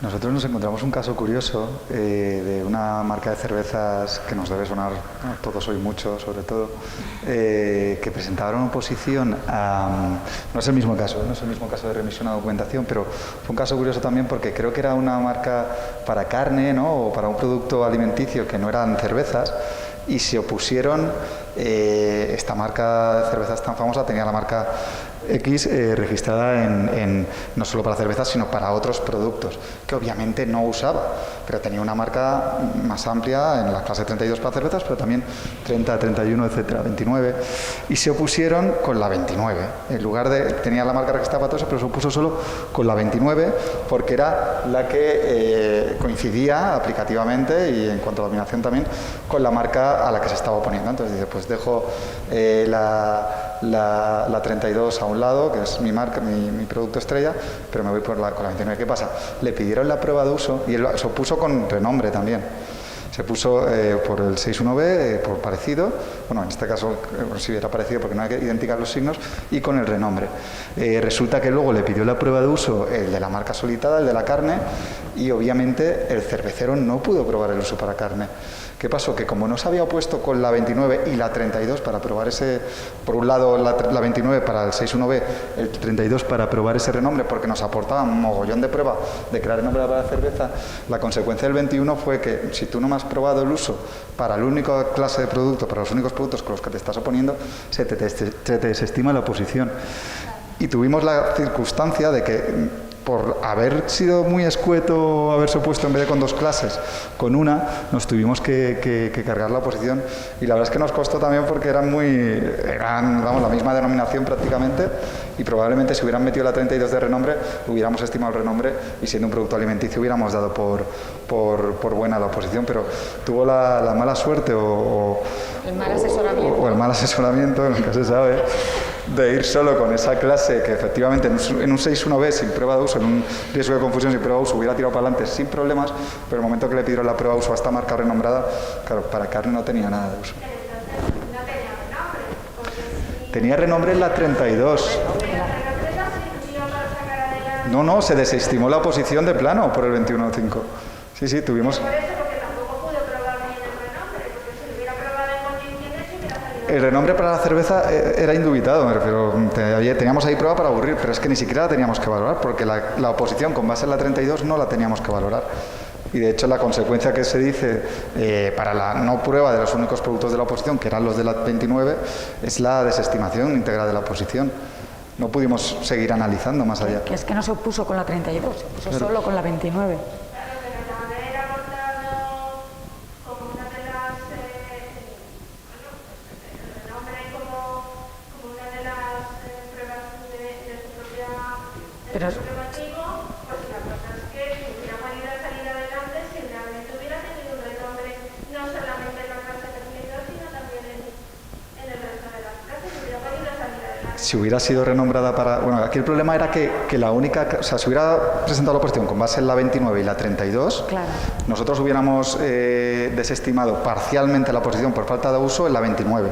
Nosotros nos encontramos un caso curioso de una marca de cervezas que nos debe sonar a todos hoy mucho, sobre todo, que presentaron oposición a... No es el mismo caso, no es el mismo caso de remisión a documentación, pero fue un caso curioso también porque creo que era una marca para carne, ¿no?, o para un producto alimenticio que no eran cervezas, y se opusieron. Esta marca de cervezas tan famosa tenía la marca X registrada no solo para cervezas, sino para otros productos, que obviamente no usaba, pero tenía una marca más amplia en la clase 32 para cervezas, pero también 30, 31, etcétera, 29, y se opusieron con la 29. En lugar de... tenía la marca registrada para todo eso, pero se opuso solo con la 29, porque era la que coincidía aplicativamente y en cuanto a dominación también con la marca a la que se estaba oponiendo. Entonces dice, pues dejo la 32 a un lado, que es mi marca, mi producto estrella, pero me voy con la 29. ¿Qué pasa? Le pidieron la prueba de uso y él se opuso con renombre también. Se puso por el 61B, por parecido, bueno, en este caso sí era parecido porque no hay que identificar los signos, y con el renombre. Resulta que luego le pidió la prueba de uso el de la marca solitada, el de la carne, y obviamente el cervecero no pudo probar el uso para carne. ¿Qué pasó? Que como no se había opuesto con la 29 y la 32 para probar ese, por un lado la 29 para el 61B, el 32 para probar ese renombre, porque nos aportaba un mogollón de prueba de crear renombre para la cerveza, la consecuencia del 21 fue que si tú no me has probado el uso para la única clase de producto, para los únicos productos con los que te estás oponiendo, se te desestima la oposición. Y tuvimos la circunstancia de que, por haber sido muy escueto, haberse opuesto en vez de con dos clases, con una, nos tuvimos que cargar la oposición, y la verdad es que nos costó también porque eran vamos, la misma denominación prácticamente, y probablemente si hubieran metido la 32 de renombre hubiéramos estimado el renombre y siendo un producto alimenticio hubiéramos dado por buena la oposición, pero tuvo la mala suerte o el mal asesoramiento, nunca se sabe, de ir solo con esa clase que efectivamente en un 6.1b sin prueba de uso, en un riesgo de confusión sin prueba de uso, hubiera tirado para adelante sin problemas, pero el momento que le pidieron la prueba de uso a esta marca renombrada, claro, para carne no tenía nada de uso. Tenía renombre en la 32. No, se desestimó la oposición de plano por el 21.5. Sí, tuvimos... El renombre para la cerveza era indubitado, me refiero, teníamos ahí prueba para aburrir, pero es que ni siquiera la teníamos que valorar, porque la oposición con base en la 32 no la teníamos que valorar. Y de hecho la consecuencia que se dice para la no prueba de los únicos productos de la oposición, que eran los de la 29, es la desestimación íntegra de la oposición. No pudimos seguir analizando más allá. Que es que no se opuso con la 32, se opuso solo con la 29. Claro, pero también era abordado como una de las, el nombre como una de las pruebas de su propio motivo, pues la cosa es que si hubiera podido salir adelante, si realmente hubiera tenido un renombre, no solamente en la clase 32, sino también en el resto de las clases, hubiera podido salir adelante. Si hubiera sido renombrada para... Bueno, aquí el problema era que la única... O sea, si hubiera presentado la oposición con base en la 29 y la 32, claro, nosotros hubiéramos desestimado parcialmente la oposición por falta de uso en la 29,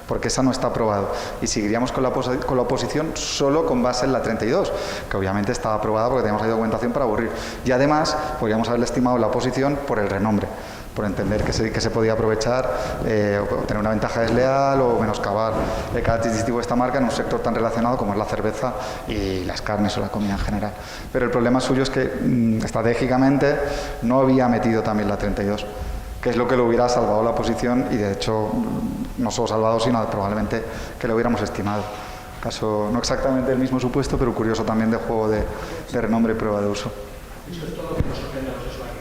porque esa no está aprobado. Y seguiríamos con la oposición solo con base en la 32, que obviamente estaba aprobada porque teníamos ahí documentación para aburrir. Y además, podríamos haberle estimado la oposición por el renombre, por entender que se podía aprovechar o tener una ventaja desleal o menoscabar el carácter distintivo de esta marca en un sector tan relacionado como es la cerveza y las carnes o la comida en general. Pero el problema suyo es que estratégicamente no había metido también la 32, que es lo que le hubiera salvado la posición y de hecho no solo salvado, sino probablemente que lo hubiéramos estimado. Caso no exactamente el mismo supuesto, pero curioso también de juego de renombre y prueba de uso. Eso es todo lo que nos sorprende a los usuarios.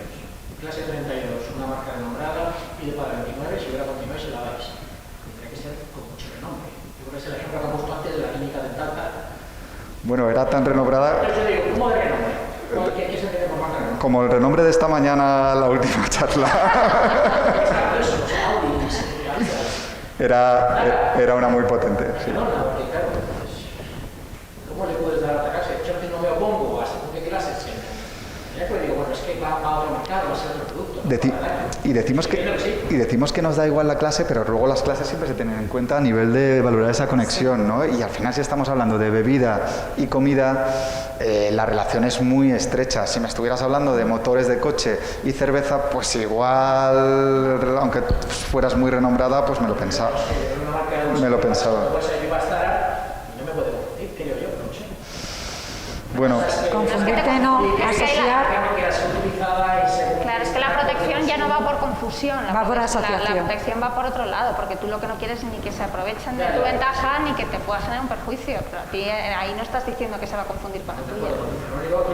Clase 32, una marca renombrada, pide para 29, si hubiera continuado se la dais. Tendría que ser con mucho renombre. Yo creo que es el ejemplo que han puesto antes de la clínica dental. Bueno, era tan renombrada... Pero yo digo, ¿cómo de renombre? ¿Qué es el que tenemos más renombre? Como el renombre de esta mañana, la última charla. Era una muy potente. Sí. Porque claro, ¿cómo le puedes dar a otra clase? Yo no me opongo a según qué clases. Pues digo, bueno, es que va a otro mercado, va a ser otro producto. Decimos que nos da igual la clase, pero luego las clases siempre se tienen en cuenta a nivel de valorar esa conexión, ¿no? Y al final, si estamos hablando de bebida y comida, la relación es muy estrecha. Si me estuvieras hablando de motores de coche y cerveza, pues igual, aunque fueras muy renombrada, pues me lo pensaba. Bueno, confundirte no, asociar. Claro, es que la protección ya no va por confusión, Va por asociación. La protección va por otro lado, porque tú lo que no quieres es ni que se aprovechen de tu ventaja ni que te pueda generar un perjuicio. Pero a ti ahí no estás diciendo que se va a confundir con la tuya.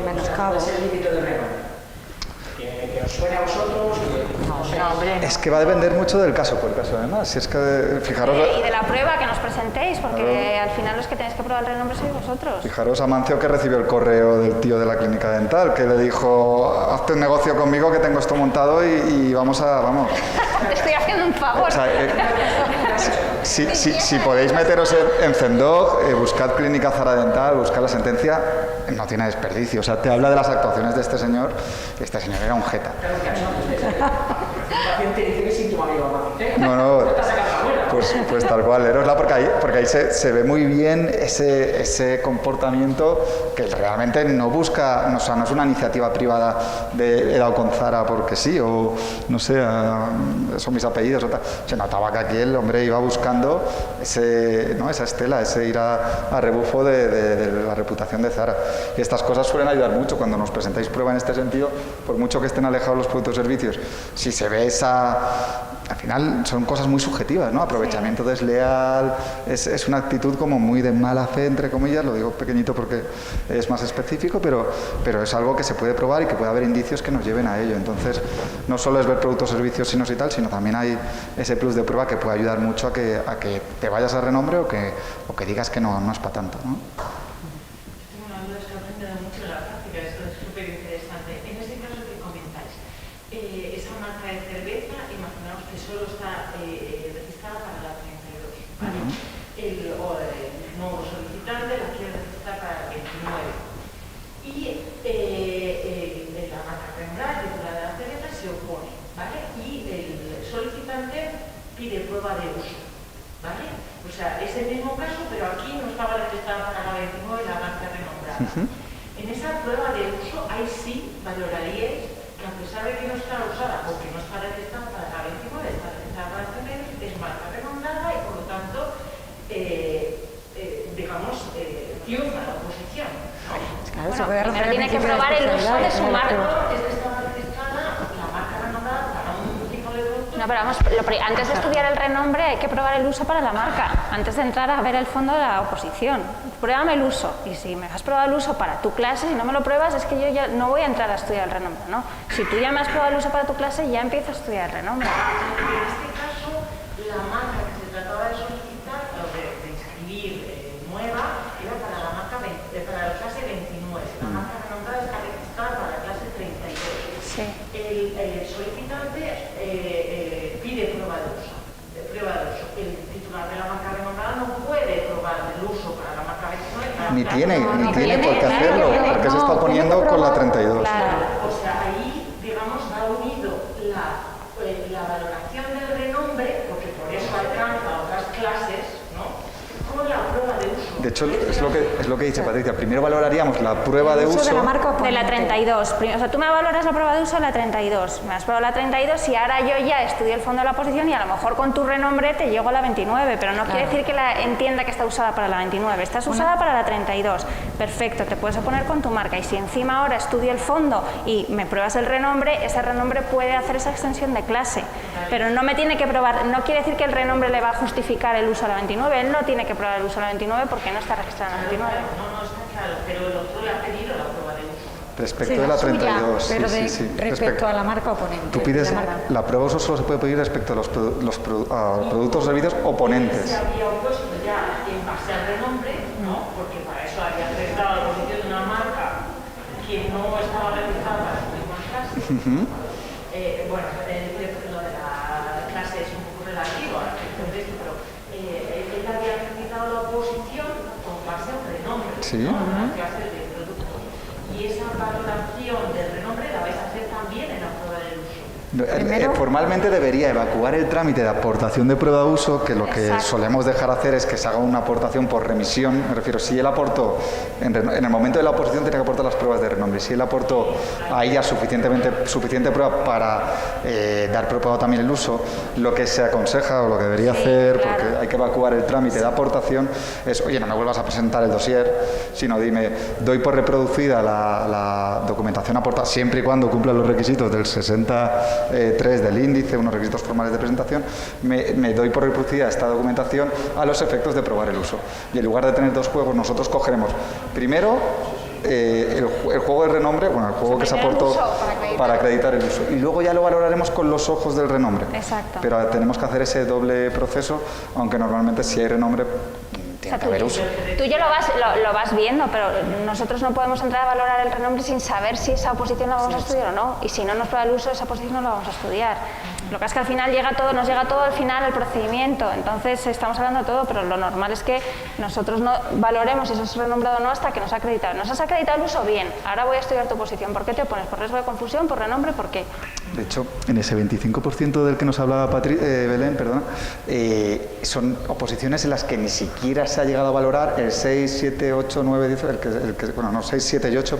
Menoscabo. Es el límite del renombre. Que os suene a vosotros. es que va a depender mucho del caso por caso, además. Si es que, fijaros... Y de la prueba que nos presentéis, porque al final los que tenéis que probar el renombre sois vosotros. Fijaros Amancio que recibió el correo del tío de la clínica dental, que le dijo, hazte un negocio conmigo que tengo esto montado y vamos. Te estoy haciendo un favor. O sea, si podéis meteros en Zendog, buscad Clínica Zara Dental, buscad la sentencia, no tiene desperdicio. O sea, te habla de las actuaciones de este señor, y este señor era un jeta. El paciente dice que es síntoma amigo. No, pues tal cual, Erosla, porque ahí se ve muy bien ese comportamiento que realmente no busca, o sea, no es una iniciativa privada de he dado con Zara porque sí, o no sé, son mis apellidos o tal. Se notaba que aquí el hombre iba buscando esa estela, ese ir a rebufo de la reputación de Zara. Y estas cosas suelen ayudar mucho cuando nos presentáis prueba en este sentido, por mucho que estén alejados los productos y servicios. Si se ve al final son cosas muy subjetivas, ¿no? Aprovechamiento desleal, es una actitud como muy de mala fe, entre comillas, lo digo pequeñito porque es más específico, pero es algo que se puede probar y que puede haber indicios que nos lleven a ello. Entonces, no solo es ver productos, servicios, y tal, sino también hay ese plus de prueba que puede ayudar mucho a que te vayas a renombre o que digas que no es para tanto, ¿no? Tengo una duda, es que he aprendido mucho en la práctica, esto es súper interesante. En este caso que comentáis, esa marca de cerveza, imaginaos que solo está registrada para la 32, ¿vale? El nuevo solicitante la quiere registrar para la 29. Y la marca renombrada, titular de la cerveza, se opone, ¿vale? Y el solicitante pide prueba de uso, ¿vale? O sea, es el mismo caso, pero aquí no estaba registrada para la 29 la marca renombrada. En esa prueba de uso, ahí sí valoraríais que a pesar de que no está usada porque no está registrada para la 29, está registrada para la 32, es marca renombrada y por lo tanto Llegar primero al tiene que principio de probar el uso de su especialidades, marca. Es que está registrada la marca renombrada para un tipo de producto. No, pero vamos, antes de estudiar el renombre hay que probar el uso para la marca, antes de entrar a ver el fondo de la oposición. Pruébame el uso, y si me has probado el uso para tu clase, si no me lo pruebas, es que yo ya no voy a entrar a estudiar el renombre, ¿no? Si tú ya me has probado el uso para tu clase, ya empiezo a estudiar el renombre. En este caso, la marca que se trataba de solicitar o de inscribir nueva era para la marca para la clase 29. La marca renombrada está registrada para la clase 32. Sí. El solicitante pide prueba de uso. El titular de la marca renombrada no puede probar el uso para la marca 29. Ni tiene por qué claro, hacerlo, no, porque se está tiene que poniendo con la probar. 32. Claro. O sea, ahí, digamos, va unido la valoración del renombre, porque por eso alcanza otras clases, ¿no? Con la prueba de uso. De hecho, es lo que dice Patricia. Primero valoraríamos la prueba de El uso uso. de la marca De la oponente. 32. O sea, tú me valoras la prueba de uso de la 32. Me has probado la 32 y ahora yo ya estudio el fondo de la oposición y a lo mejor con tu renombre te llego a la 29, pero no quiere decir que la entienda que está usada para la 29. Estás usada para la 32. Perfecto, te puedes oponer con tu marca. Y si encima ahora estudio el fondo y me pruebas el renombre, ese renombre puede hacer esa extensión de clase. Pero no me tiene que probar, no quiere decir que el renombre le va a justificar el uso a la 29. Él no tiene que probar el uso a la 29 porque no está registrado en la 29. No está claro, pero el otro le ha pedido la prueba de uso. Respecto Sí, de la suya, 32. pero sí. respecto a la marca oponente. Tú pides, La marca. la prueba de uso solo se puede pedir respecto a los productos o servicios oponentes. Se había opuesto ya en base al renombre, ¿no? Porque para eso había registrado la posición de una marca que no estaba registrada para las mismas clases. Bueno, lo de la clase es un poco relativo a la gestión de esto, pero él había registrado la oposición con base al renombre, Sí. ¿no? La clase de producto. Y esa valoración del renombre la vais a hacer también en la prueba del uso. Formalmente debería evacuar el trámite de aportación de prueba de uso, que lo que Exacto. solemos dejar hacer es que se haga una aportación por remisión. Me refiero, si él aportó, en el momento de la oposición tiene que aportar las pruebas de renombre. Si él aportó ahí ya suficiente prueba para dar preparado también el uso, lo que se aconseja o lo que debería hacer, claro. porque hay que evacuar el trámite de aportación, es, oye, no me vuelvas a presentar el dossier, sino dime, doy por reproducida la documentación aportada, siempre y cuando cumpla los requisitos del 63 del índice, unos requisitos formales de presentación, me doy por reproducida esta documentación a los efectos de probar el uso. Y en lugar de tener dos juegos, nosotros cogeremos primero el juego de renombre, bueno, el juego que se Primero el aportó uso, para acreditar el uso. Y luego ya lo valoraremos con los ojos del renombre. Exacto. Pero tenemos que hacer ese doble proceso, aunque normalmente si hay renombre tiene que haber uso. Tú ya lo vas viendo, pero nosotros no podemos entrar a valorar el renombre sin saber si esa oposición la vamos a estudiar o no. Y si no nos prueba el uso, esa oposición no la vamos a estudiar. Lo que es que al final nos llega todo al final el procedimiento. Entonces estamos hablando de todo, pero lo normal es que nosotros no valoremos si eso es renombrado o no hasta que nos ha acreditado. ¿Nos has acreditado el uso? Bien. Ahora voy a estudiar tu oposición. ¿Por qué te opones? ¿Por riesgo de confusión? ¿Por renombre? ¿Por qué? De hecho, en ese 25% del que nos hablaba Belén, son oposiciones en las que ni siquiera se ha llegado a valorar el 6, 7, 8, 9, 10, 6, 7 y 8,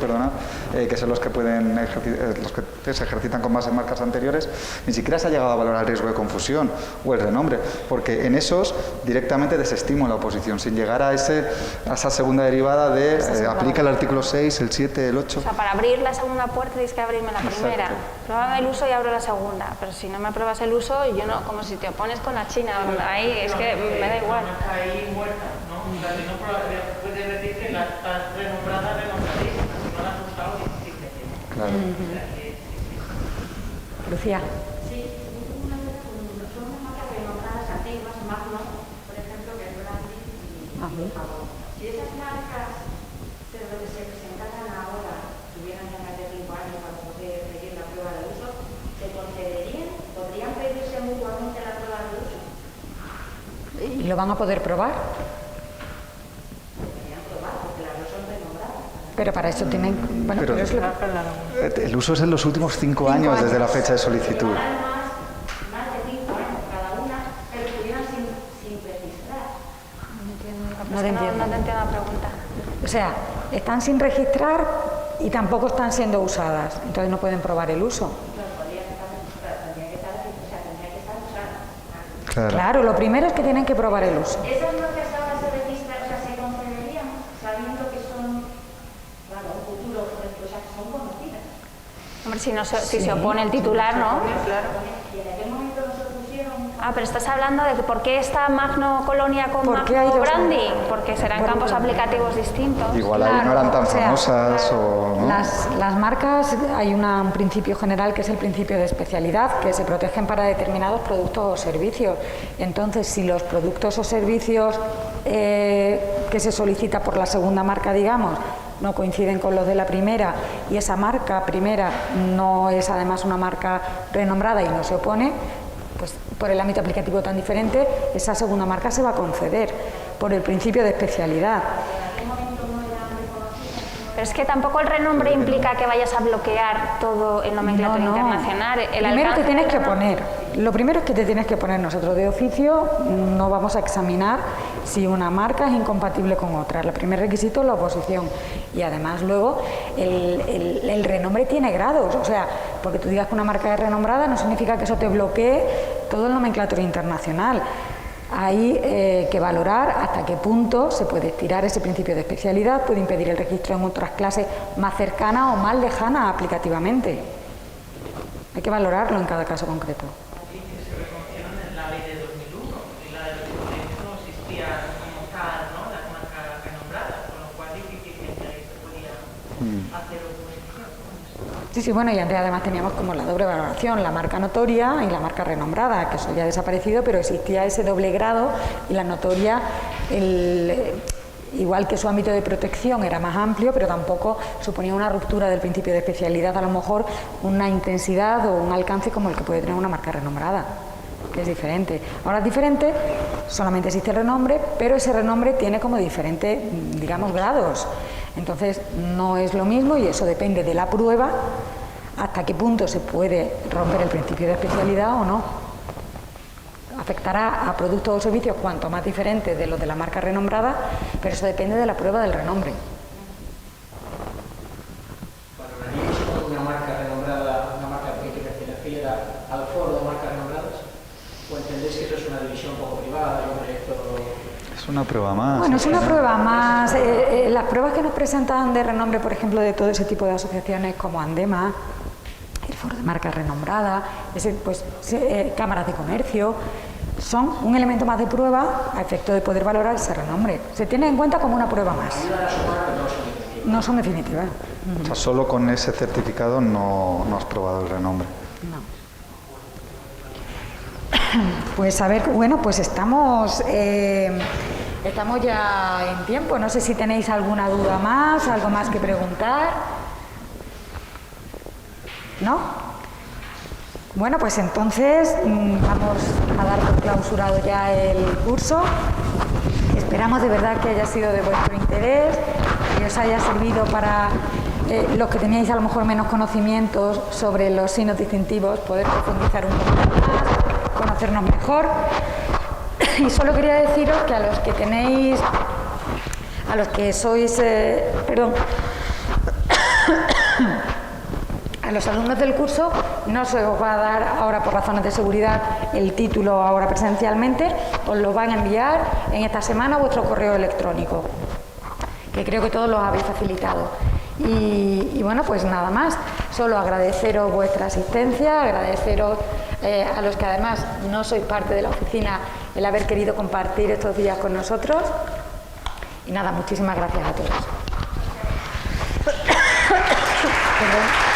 que son los que pueden los que se ejercitan con bases marcas anteriores, ni siquiera se ha llegado a valorar el riesgo de confusión o el renombre, porque en esos directamente desestimo la oposición, sin llegar a esa segunda derivada de aplica el artículo 6, el 7, el 8. O sea, para abrir la segunda puerta tienes que abrirme la primera. Exacto. Pruébame el uso y abro la segunda. Pero si no me apruebas el uso, yo no, como si te opones con la China. Ahí es que me da igual. Está ahí muerta, ¿no? O sea, que no puede decir que la está renombrada, renombradísima, si no la has usado, dice que no. Claro. Lucía. Sí, una duda son unas marcas renombradas antiguas, Magno, por ejemplo, que es Brandy y Jabón. Si esas marcas se presentaran ahora, tuvieran ya más de 5 años para poder seguir la prueba de uso, ¿se concederían? ¿Podrían pedirse mutuamente la prueba de uso? ¿Y lo van a poder probar? Podrían probar, porque las dos son renombradas. Pero para eso tienen... Bueno, pero es lo que... El uso es en los últimos 5 años desde la fecha de solicitud. Más de 5 años cada una, pero estuvieran sin registrar. No te entiendo. No te entiendo la pregunta. O sea, están sin registrar y tampoco están siendo usadas. Entonces no pueden probar el uso. Claro, lo primero es que tienen que probar el uso. Esas marcas ahora se registran, o sea, se concederían sabiendo que son, claro, un futuro Hombre, si se opone el titular, ¿no? Ah, pero estás hablando de que por qué está Magno Colonia con Magno Brandi, porque serán campos aplicativos distintos. Igual ahí no eran tan famosas o ¿no? Las marcas, hay un principio general que es el principio de especialidad, que se protegen para determinados productos o servicios. Entonces, si los productos o servicios que se solicita por la segunda marca, digamos, no coinciden con los de la primera y esa marca primera no es además una marca renombrada y no se opone, pues por el ámbito aplicativo tan diferente, esa segunda marca se va a conceder por el principio de especialidad. Pero es que tampoco el renombre implica que vayas a bloquear todo el nomenclátor internacional. Primero te tienes que oponer. Lo primero es que te tienes que poner. Nosotros de oficio no vamos a examinar si una marca es incompatible con otra. El primer requisito es la oposición. Y además luego el renombre tiene grados. O sea, porque tú digas que una marca es renombrada no significa que eso te bloquee todo el nomenclátor internacional. Hay que valorar hasta qué punto se puede estirar ese principio de especialidad, puede impedir el registro en otras clases más cercanas o más lejanas aplicativamente. Hay que valorarlo en cada caso concreto. Aquí se reconocieron en la ley de 2001 y la de 2006 no existía como tal, ¿no?, las marcas renombradas, con lo cual difícilmente ahí se podía hacer oposición. Sí, bueno, y antes además teníamos como la doble valoración, la marca notoria y la marca renombrada, que eso ya ha desaparecido, pero existía ese doble grado y la notoria, igual que su ámbito de protección era más amplio, pero tampoco suponía una ruptura del principio de especialidad, a lo mejor una intensidad o un alcance como el que puede tener una marca renombrada, que es diferente. Ahora es diferente, solamente existe el renombre, pero ese renombre tiene como diferentes, digamos, grados. Entonces no es lo mismo y eso depende de la prueba hasta qué punto se puede romper el principio de especialidad o no. Afectará a productos o servicios cuanto más diferentes de los de la marca renombrada, pero eso depende de la prueba del renombre. ¿Valoraríais como una marca renombrada, una marca que perteneciera al foro de marcas renombradas? ¿O entendéis que eso es una división un poco privada y un proyecto? Es una prueba más. Bueno, es una prueba más. Las pruebas que nos presentan de renombre, por ejemplo, de todo ese tipo de asociaciones como Andema, el Foro de Marcas Renombradas, cámaras de comercio, son un elemento más de prueba a efecto de poder valorar ese renombre. Se tiene en cuenta como una prueba más. No son definitivas. O sea, solo con ese certificado no has probado el renombre. No. Pues a ver, bueno, pues estamos ya en tiempo. No sé si tenéis alguna duda más, algo más que preguntar. ¿No? Bueno, pues entonces vamos a dar por clausurado ya el curso. Esperamos de verdad que haya sido de vuestro interés, que os haya servido para los que teníais a lo mejor menos conocimientos sobre los signos distintivos, poder profundizar un poco más, conocernos mejor. Y solo quería deciros que a los que sois, a los alumnos del curso no se os va a dar ahora por razones de seguridad el título ahora presencialmente, os lo van a enviar en esta semana a vuestro correo electrónico, que creo que todos los habéis facilitado. Y bueno, pues nada más, solo agradeceros vuestra asistencia, agradeceros a los que además no sois parte de la oficina el haber querido compartir estos días con nosotros. Y nada, muchísimas gracias a todos. Perdón.